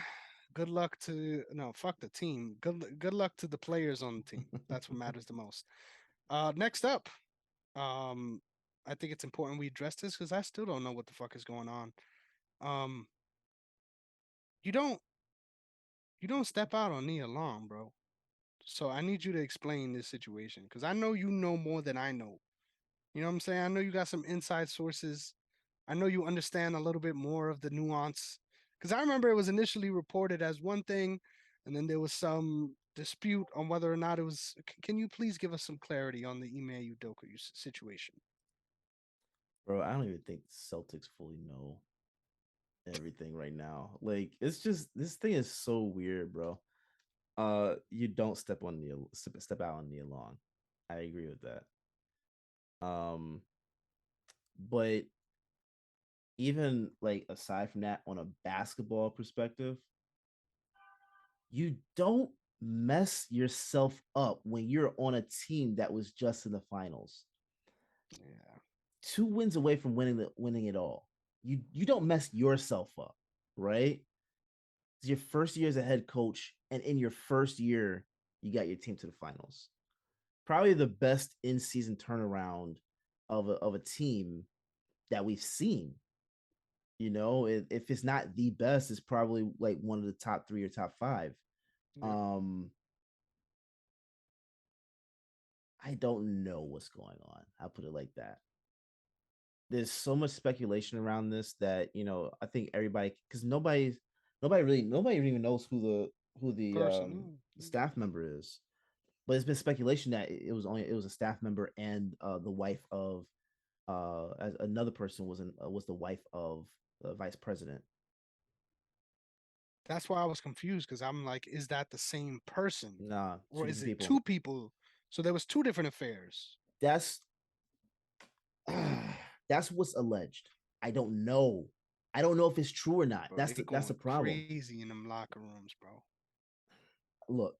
Good luck to no, fuck the team. Good luck to the players on the team. That's what matters the most. Next up, um, I think it's important we address this because I still don't know what the fuck is going on. Um, you don't you don't step out on Nia Long, bro. So I need you to explain this situation because I know you know more than I know. You know what I'm saying? I know you got some inside sources. I know you understand a little bit more of the nuance. Because I remember it was initially reported as one thing, and then there was some dispute on whether or not it was. Can you please give us some clarity on the Ime Udoka situation? Bro, I don't even think the Celtics fully know everything right now. Like it's just this thing is so weird, bro. You don't step out on Nia Long. I agree with that. But even like aside from that, on a basketball perspective, you don't mess yourself up when you're on a team that was just in the finals. Yeah, 2 wins away from winning it all. You don't mess yourself up, right? It's your first year as a head coach, and in your first year, you got your team to the finals. Probably the best in season turnaround of a team that we've seen. If it's not the best, it's probably like one of the top three or top five. yeah. Um, I don't know what's going on. I'll put it like that. There's so much speculation around this that I think everybody because nobody even knows who the Person. staff member is. But it's been speculation that it was a staff member and the wife of another person was the wife of the vice president. That's why I was confused because I'm like, is that the same person, Nah, two or is different it people. two people? So there was two different affairs. That's that's what's alleged. I don't know. I don't know if it's true or not. Bro, That's they the going problem. crazy in them locker rooms, bro. Look,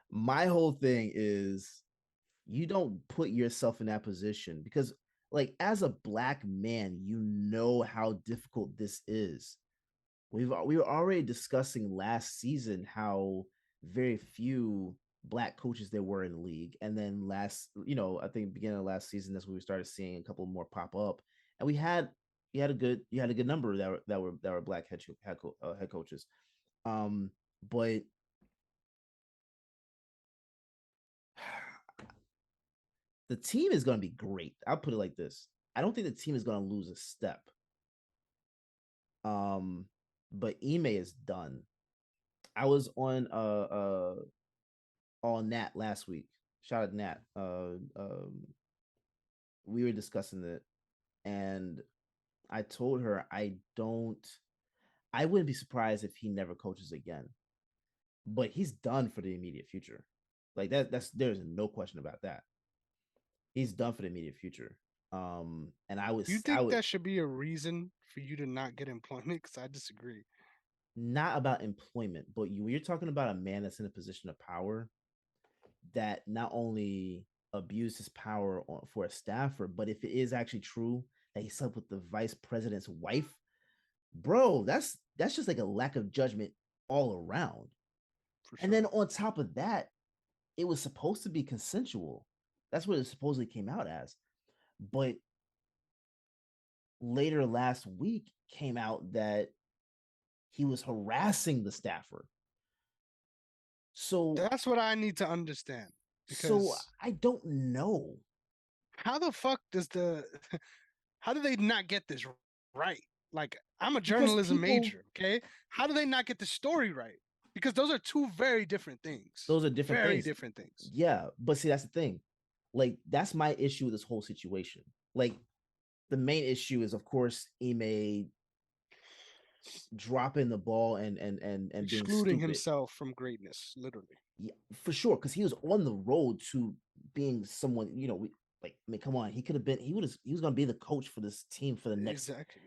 my whole thing is you don't put yourself in that position because like as a black man, you know how difficult this is. We were already discussing last season how very few black coaches there were in the league, and then I think beginning of last season, that's when we started seeing a couple more pop up, and you had a good number that were black head coaches. But the team is going to be great. I'll put it like this: I don't think the team is going to lose a step. Um, but Ime is done. I was on Nat last week. Shout out Nat. We were discussing it, and I told her I wouldn't be surprised if he never coaches again. But he's done for the immediate future. Like that. There's no question about that. He's done for the immediate future. And You I think would that should be a reason for you to not get employment? Because I disagree. not about employment, but you're talking about a man that's in a position of power that not only abused his power for a staffer, but if it is actually true that he slept with the vice president's wife, bro, that's just like a lack of judgment all around. For And then sure. on top of that, it was supposed to be consensual. That's what it supposedly came out as. But later last week came out that he was harassing the staffer. So That's what I need to understand. so Because I don't know. how the fuck does the how do they not get this right? Like, I'm a Because journalism people major, okay? How do they not get the story right? Because those are two very different things. those are different Very things. different things. Yeah, but see that's the thing. Like that's my issue with this whole situation. Like the main issue is of course Ime dropping the ball and being Excluding stupid. himself from greatness, literally. Yeah, for sure, because he was on the road to being someone. Like I mean, come on, he could have been. He was going to be the coach for this team for the next Exactly.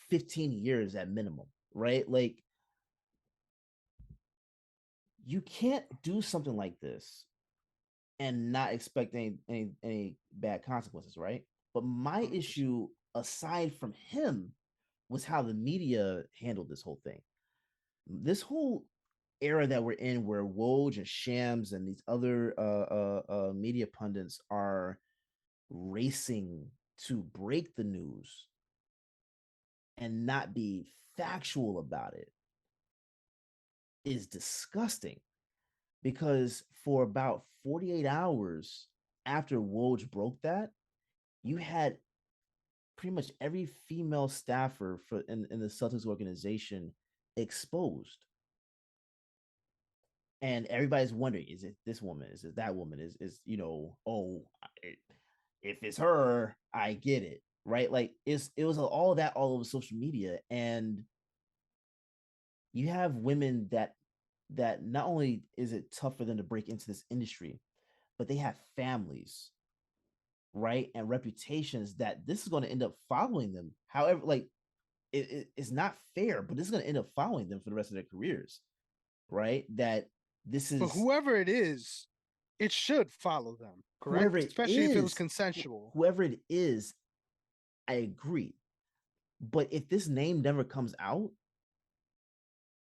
15 years at minimum, right? Like you can't do something like this and not expect any bad consequences, right? But my 100%. issue, aside from him, was how the media handled this whole thing. This whole era that we're in, where Woj and Shams and these other media pundits are racing to break the news and not be factual about it, is disgusting. Because for about 48 hours after Woj broke that, you had pretty much every female staffer in the Celtics organization exposed. And everybody's wondering, is it this woman? Is it that woman? Oh, if it's her, I get it, right? Like it was all that all over social media, and you have women that not only is it tough for them to break into this industry, but they have families, right, and reputations that this is going to end up following them. However, like it's not fair, but this is going to end up following them for the rest of their careers, right? That this But is whoever it is, it should follow them, whoever correct? it Especially if it was is, consensual. whoever it is, I agree. But if this name never comes out,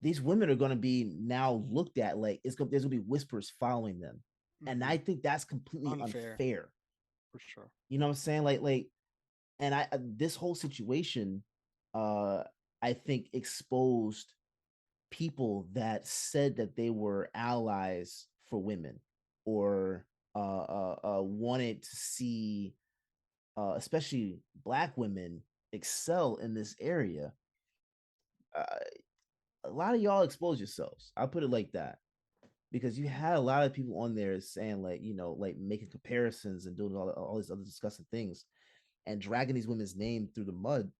these women are going to be now looked at like there's going to be whispers following them, and Hmm. I think that's completely Unfair, unfair. for sure. You know what I'm saying? Like, and I this whole situation, uh, I think exposed people that said that they were allies for women or wanted to see, especially Black women, excel in this area. Uh, a lot of y'all expose yourselves. I'll put it like that because you had a lot of people on there saying like like making comparisons and doing all these other disgusting things and dragging these women's name through the mud.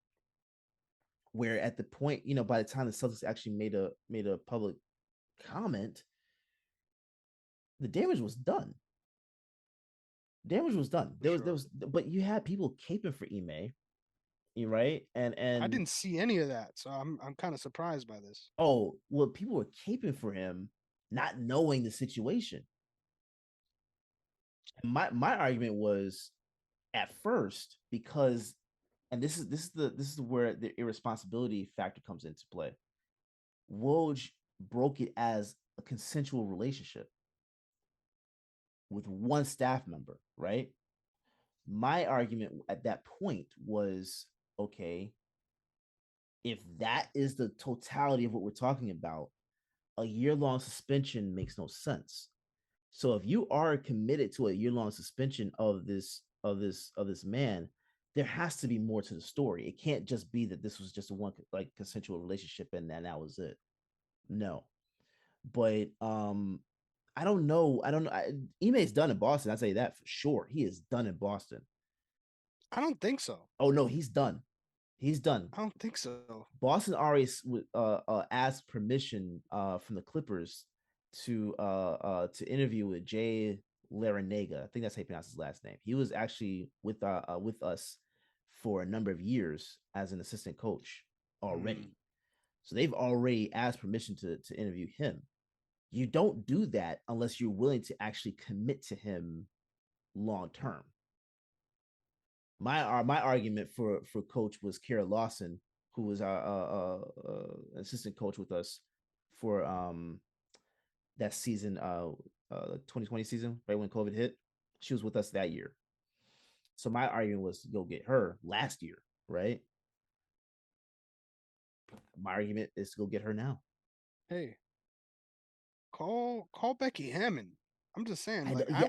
Where at the point, by the time the Celtics actually made a public comment, the damage was done. Damage was done. For sure. But you had people caping for Ime, you right? I And didn't see any of that, so I'm kind of surprised by this. oh, well, people were caping for him, not knowing the situation. And my argument was at first because, and this is where the irresponsibility factor comes into play. Woj broke it as a consensual relationship with one staff member, right? My argument at that point was okay, if that is the totality of what we're talking about, a year-long suspension makes no sense. So if you are committed to a year-long suspension of this man, there has to be more to the story. It can't just be that this was just a one like consensual relationship and then that was it. No. But I don't know. I don't know. Ime's done in Boston. I'll tell you that for sure. He is done in Boston. I don't think so. Oh no, he's done. He's done. I don't think so. Boston already asked permission from the Clippers to interview with Jay Larinaga. I think that's how you pronounce his last name. He was actually with us for a number of years as an assistant coach Mm, already. So they've already asked permission to interview him. You don't do that unless you're willing to actually commit to him long term. My argument for coach was Kara Lawson, who was our assistant coach with us for that season, 2020 season, right when COVID hit. She was with us that year. So my argument was to go get her last year, right? My argument is to go get her now. hey, call Becky Hammond. I'm just saying, I like, don't, yeah,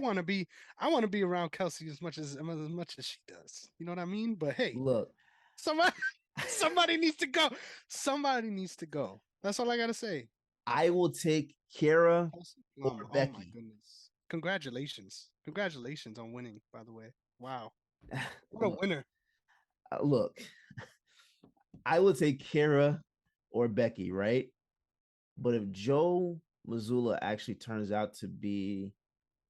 I want to be around Kelsey as much as she does. You know what I mean? But hey, look, somebody somebody needs to go. Somebody needs to go. That's all I gotta say. I will take Kara Kelsey or Plum. Oh my Becky. goodness! Congratulations, congratulations on winning. By the way, wow, what a look, winner. look, I will take Kara or Becky, right? But if Joe Missoula actually turns out to be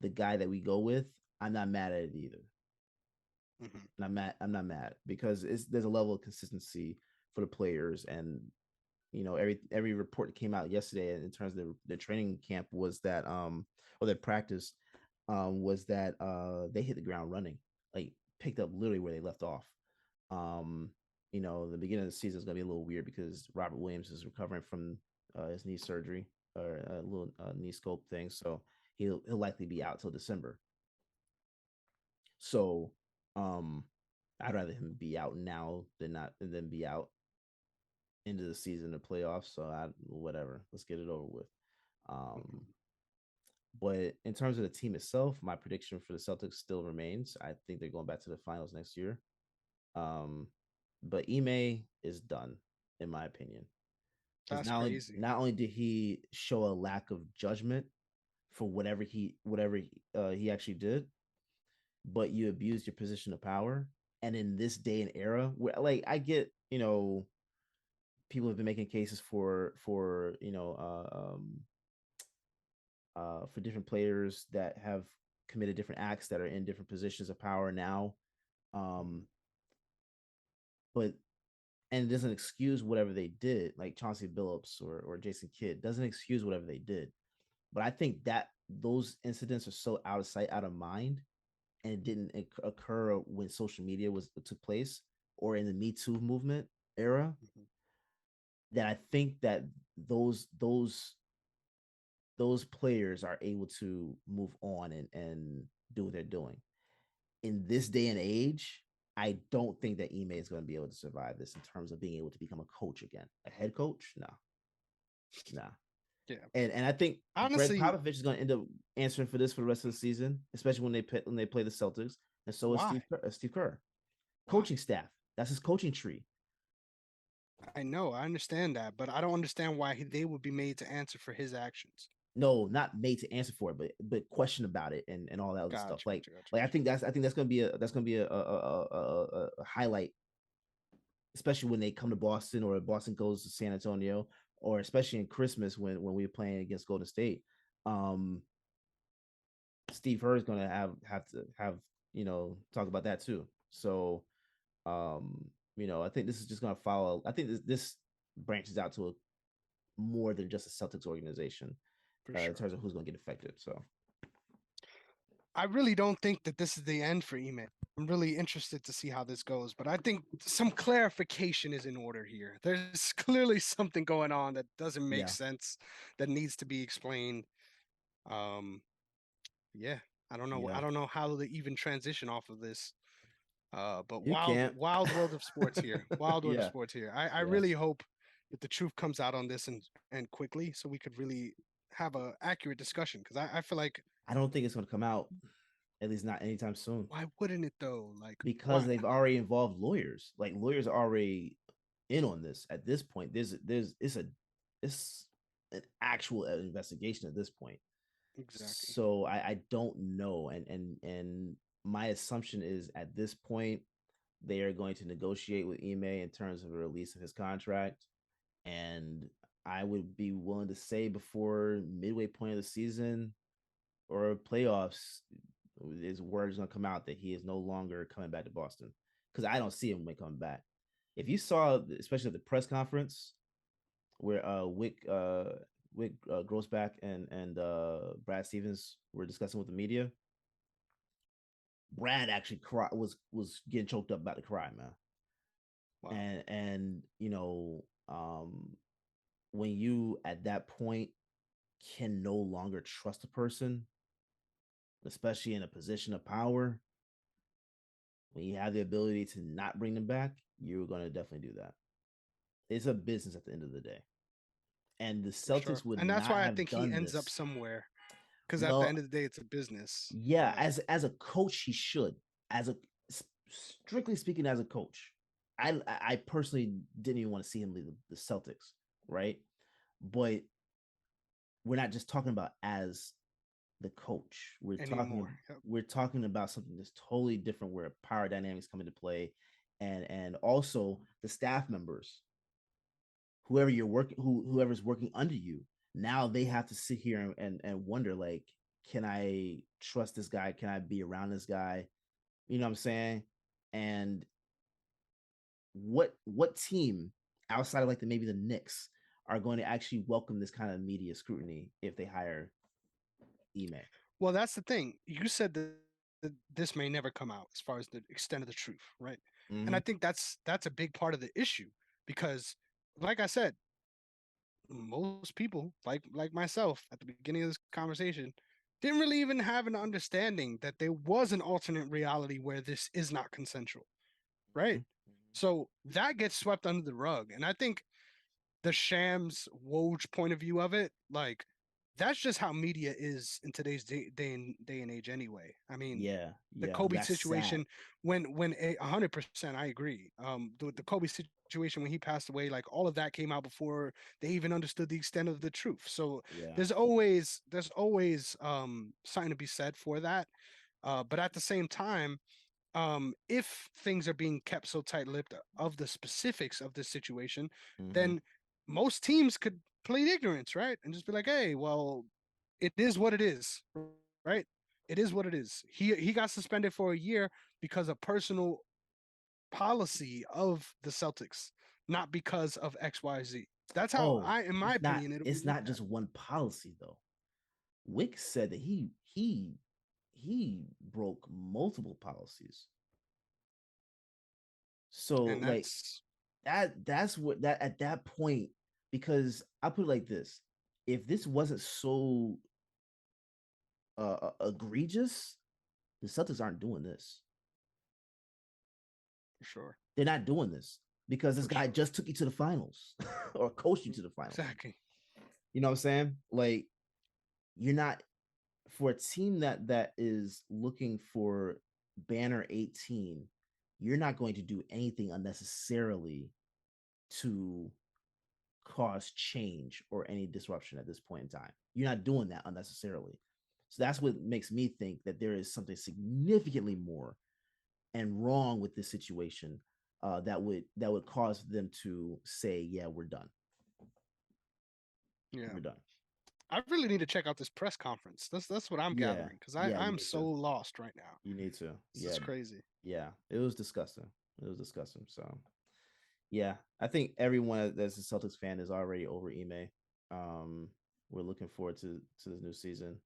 the guy that we go with, I'm not mad at it either. Hmm. I'm not mad because there's a level of consistency for the players, and every report that came out yesterday in terms of the training camp was that or their practice was that they hit the ground running, like picked up literally where they left off. Um, the beginning of the season is gonna be a little weird because Robert Williams is recovering from his knee surgery or a little knee scope thing, so he'll likely be out till December. So, um, I'd rather him be out now than not than be out into the season or playoffs. So whatever, let's get it over with. Um, Hmm. but in terms of the team itself, my prediction for the Celtics still remains. I think they're going back to the finals next year. Um, but Ime is done, in my opinion, because That's crazy. not only did he show a lack of judgment for whatever he actually did, but you abused your position of power. And in this day and era, where like I get, people have been making cases for different players that have committed different acts that are in different positions of power now. Um, Mhm. but and it doesn't excuse whatever they did, like Chauncey Billups or Jason Kidd doesn't excuse whatever they did. But I think that those incidents are so out of sight, out of mind, and it didn't occur when social media was took place or in the Me Too movement era, Mhm. that I think that those those those players are able to move on and do what they're doing. In this day and age, I don't think that Ime is going to be able to survive this in terms of being able to become a coach again. A head coach? No, no. Yeah. And I think Greg Honestly, Popovich is going to end up answering for this for the rest of the season, especially when they play the Celtics, and so is why? Steve Kerr. Why? Coaching staff. That's his coaching tree. I know, I understand that, but I don't understand why they would be made to answer for his actions. No, not made to answer for it, but question about it and all that other stuff. Gotcha, gotcha, gotcha, Like gotcha. I think that's gonna be a highlight, especially when they come to Boston or Boston goes to San Antonio, or especially in Christmas when we're playing against Golden State. Um, Steve Kerr is gonna have to have talk about that too. So I think this is just gonna follow. I think this branches out to a more than just a Celtics organization For in sure. terms of who's gonna get affected. So I really don't think that this is the end for Ime. I'm really interested to see how this goes, but I think some clarification is in order here. There's clearly something going on that doesn't make yeah, sense, that needs to be explained. Um, yeah, I don't know. yeah, I don't know how to even transition off of this. But you can't. wild world of sports here. Wild world of Yeah, sports here. I yeah. really hope that the truth comes out on this and quickly, so we could really have a accurate discussion. Because I feel like, I don't think it's gonna come out, at least not anytime soon, why wouldn't it though? Like, because why? they've already involved lawyers. Like lawyers are already in on this at this point. It's an actual investigation at this point. Exactly. So I don't know, and my assumption is at this point they are going to negotiate with Ime in terms of a release of his contract, and I would be willing to say before midway point of the season or playoffs, his word is going to come out that he is no longer coming back to Boston, because I don't see him coming back. If you saw, especially at the press conference where Wick Grossback and Brad Stevens were discussing with the media, Brad actually was getting choked up about to cry, man. Wow. And when you at that point can no longer trust a person, especially in a position of power, when you have the ability to not bring them back, you're going to definitely do that. It's a business at the end of the day. And the For sure. Celtics would And that's not why I have think he done ends up this. somewhere. Because at the Well, end of the day, it's a business. yeah, Like, as a coach, he should. As a strictly speaking, as a coach, I personally didn't even want to see him leave the Celtics, right? But we're not just talking about as the coach. anymore. Yep. We're talking about something that's totally different where power dynamics come into play, and also the staff members, whoever's working under you. Now they have to sit here and wonder, like, can I trust this guy? Can I be around this guy? You know what I'm saying? And what team outside of like maybe the Knicks are going to actually welcome this kind of media scrutiny if they hire Ime? Well, that's the thing. You said that this may never come out as far as the extent of the truth, right? And Mm-hmm. I think that's a big part of the issue because, like I said, most people, like myself, at the beginning of this conversation, didn't really even have an understanding that there was an alternate reality where this is not consensual, right? So that gets swept under the rug, and I think the Shams Woj point of view of it, like that's just how media is in today's day and age anyway. I mean, Yeah, the yeah, Kobe that's sad. situation when 100% I agree. The Kobe situation when he passed away, like all of that came out before they even understood the extent of the truth. So Yeah. there's always something to be said for that. But at the same time, if things are being kept so tight-lipped of the specifics of this situation, Mm-hmm. then most teams could plead ignorance, right? And just be like, hey, well, it is what it is, right? It is what it is. He got suspended for a year because of personal policy of the Celtics, not because of XYZ. That's how Oh, in my opinion, it'll be it's looked not at. just one policy though. Wick said that he broke multiple policies. So And like that's that's what that at that point, because I put it like this: if this wasn't so egregious, the Celtics aren't doing this. for sure. They're not doing this because this For guy sure. just took you to the finals or coached you to the finals. Exactly. You know what I'm saying? Like, you're not, for a team that is looking for banner 18, you're not going to do anything unnecessarily to cause change or any disruption at this point in time. You're not doing that unnecessarily. So that's what makes me think that there is something significantly more and wrong with this situation, that would cause them to say, "Yeah, we're done. Yeah. We're done." I really need to check out this press conference. That's what I'm Yeah, gathering because yeah, you I'm need so to. lost right now. You need to. This is Yeah, crazy. yeah. It was disgusting. It was disgusting. So yeah, I think everyone that's a Celtics fan is already over Ime. Um, we're looking forward to this new season.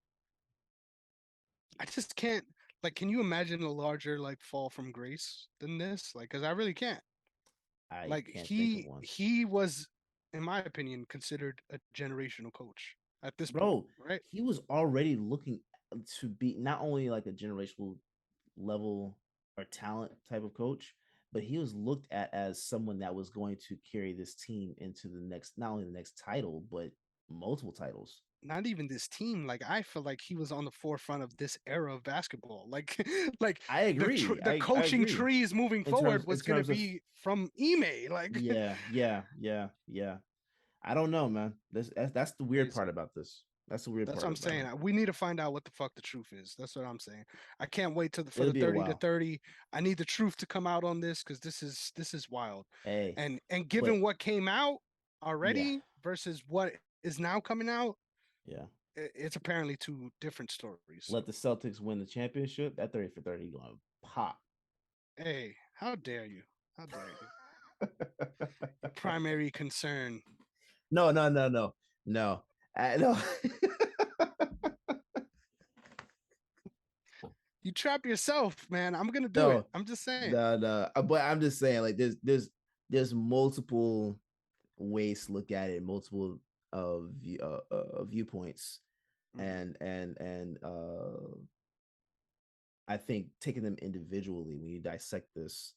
I just can't like. Can you imagine a larger like fall from grace than this? Like, because I really can't. I Like can't think of one, he was, in my opinion, considered a generational coach at this point, bro. right? He was already looking to be not only like a generational level or talent type of coach, but he was looked at as someone that was going to carry this team into the next, not only the next title, but multiple titles. Not even this team. Like I feel like he was on the forefront of this era of basketball. Like like I agree. the I coaching agree. trees moving forward In was gonna terms of, be from Ime. Like yeah, yeah, yeah, yeah. I don't know, man. That's the weird crazy. part about this. That's the weird That's what part I'm about saying. it. We need to find out what the fuck the truth is. That's what I'm saying. I can't wait till for It'll the be a 30 to while. 30. I need the truth to come out on this because this is wild. Hey, And but given what came out yeah, already versus what is now coming out, yeah. it's apparently two different stories. So Let the Celtics win the championship. That 30 for 30 going to pop. hey, How dare you? How dare you? Your primary concern. No, no, no, no, no. No. You trap yourself, man. I'm gonna do it. No, I'm just saying. no, no. But I'm just saying, like, there's multiple ways to look at it, multiple viewpoints, Hmm. and I think taking them individually when you dissect this,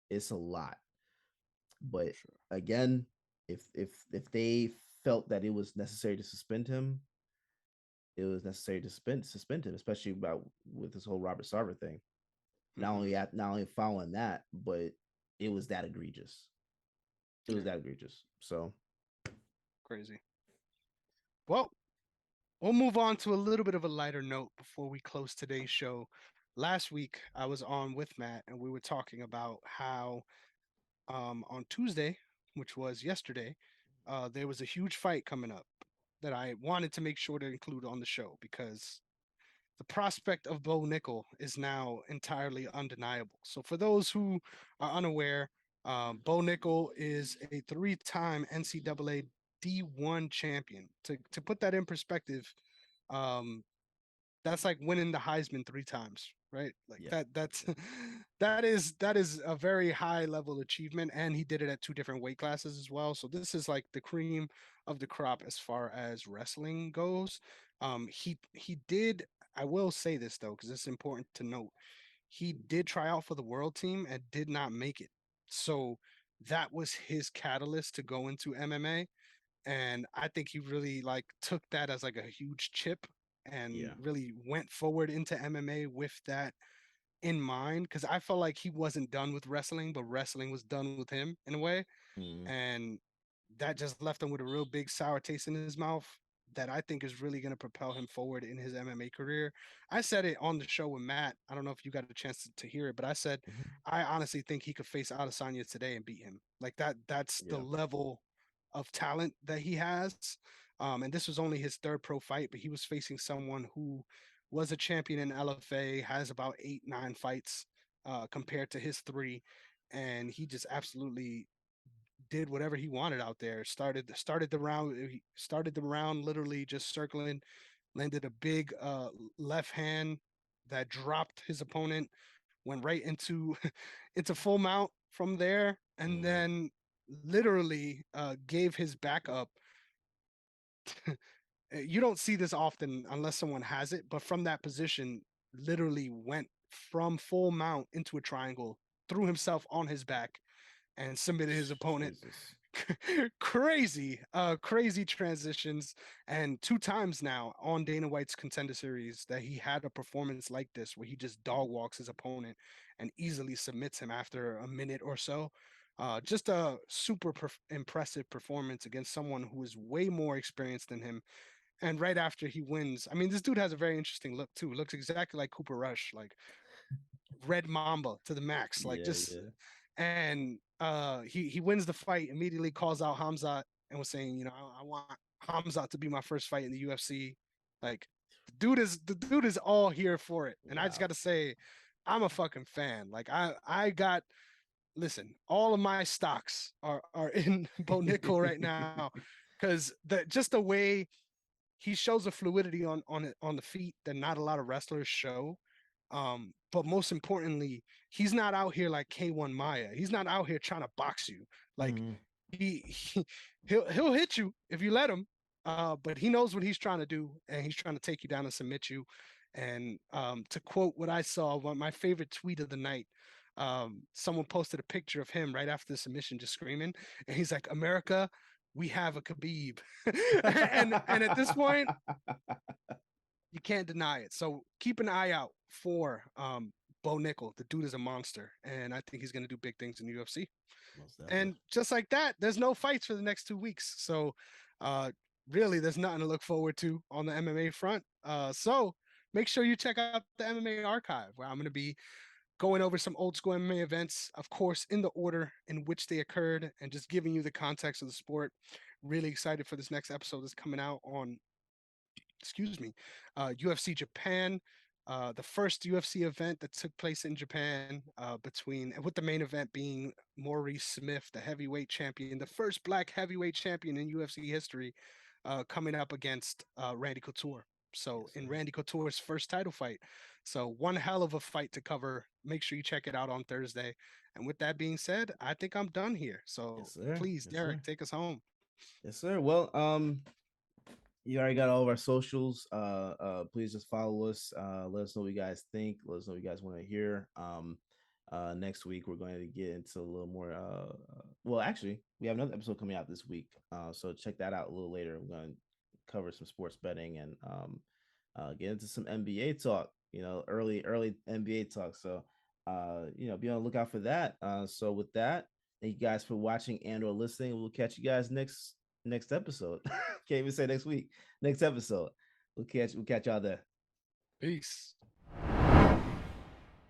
it's a lot. But Sure. again, if they felt that it was necessary to suspend him, it was necessary to suspend him, especially about with this whole Robert Sarver thing. Hmm. Not only following that, but it was that egregious. It was Yeah, that egregious. So crazy. Well, we'll move on to a little bit of a lighter note before we close today's show. Last week, I was on with Matt, and we were talking about how on Tuesday, which was yesterday, there was a huge fight coming up that I wanted to make sure to include on the show because the prospect of Bo Nickel is now entirely undeniable. So, for those who are unaware, Bo Nickel is a three-time NCAA D1 champion. To put that in perspective, um, that's like winning the Heisman three times, right? Like yeah, that's yeah. that is a very high level achievement, and he did it at two different weight classes as well. So this is like the cream of the crop as far as wrestling goes. He did. I will say this though, because it's important to note. He did try out for the world team and did not make it. So that was his catalyst to go into MMA, and I think he really like took that as like a huge chip and Yeah. really went forward into MMA with that in mind because I felt like he wasn't done with wrestling, but wrestling was done with him in a way, Mm-hmm. and that just left him with a real big sour taste in his mouth that I think is really going to propel him forward in his MMA career. I said it on the show with Matt. I don't know if you got a chance to hear it, but I said Mm-hmm. I honestly think he could face Adesanya today and beat him. Like that. That's the Yeah. level of talent that he has. And this was only his third pro fight, but he was facing someone who was a champion in LFA, has about 8, 9 fights compared to his three, and he just absolutely did whatever he wanted out there. Started the round. He started the round literally just circling, landed a big left hand that dropped his opponent, went right into into full mount from there, and Mm-hmm. then literally gave his back up. You don't see this often unless someone has it, but from that position, literally went from full mount into a triangle, threw himself on his back, and submitted his opponent. Jesus. Crazy transitions, and two times now on Dana White's Contender Series that he had a performance like this where he just dog walks his opponent and easily submits him after a minute or so. Just a super impressive performance against someone who is way more experienced than him. And right after he wins, I mean, this dude has a very interesting look too. Looks exactly like Cooper Rush, like red mamba to the max, like Yeah, just. yeah. And he wins the fight, immediately calls out Hamzat and was saying, I want Hamzat to be my first fight in the UFC. Like the dude is all here for it. And I just Wow. got to say, I'm a fucking fan. Like I got listen, all of my stocks are in Bo Nickel right now because just the way he shows a fluidity on the feet that not a lot of wrestlers show. But most importantly, he's not out here like K1 Maya. He's not out here trying to box you. Like Mm-hmm. he'll hit you if you let him. But he knows what he's trying to do, and he's trying to take you down and submit you. And to quote what I saw, one my favorite tweet of the night, someone posted a picture of him right after the submission, just screaming, and he's like, "America, we have a Khabib," and at this point, you can't deny it. So keep an eye out for Bo Nickel. The dude is a monster, and I think he's going to do big things in the UFC. Most definitely. And just like that, there's no fights for the next 2 weeks. So uh, really, there's nothing to look forward to on the MMA front. So make sure you check out the MMA archive, where I'm going to be going over some old school MMA events, of course, in the order in which they occurred, and just giving you the context of the sport. Really excited for this next episode that's coming out on, excuse me, UFC Japan. the first UFC event that took place in Japan, with the main event being Maurice Smith, the heavyweight champion, the first black heavyweight champion in UFC history, coming up against Randy Couture. So Yes, in sir. Randy Couture's first title fight. So one hell of a fight to cover. Make sure you check it out on Thursday. And with that being said, I think I'm done here. So Yes, sir. please, Yes, Derek, sir. take us home. Yes, sir. Well, you already got all of our socials. Please just follow us. Let us know what you guys think. Let us know what you guys want to hear. Next week we're going to get into a little more. Well, actually, we have another episode coming out this week. So check that out a little later. We're going to cover some sports betting and get into some NBA talk. Early NBA talk. So be on the lookout for that. So with that, thank you guys for watching and or listening. We'll catch you guys next episode. Can't even say next week. Next episode. We'll catch y'all there. Peace.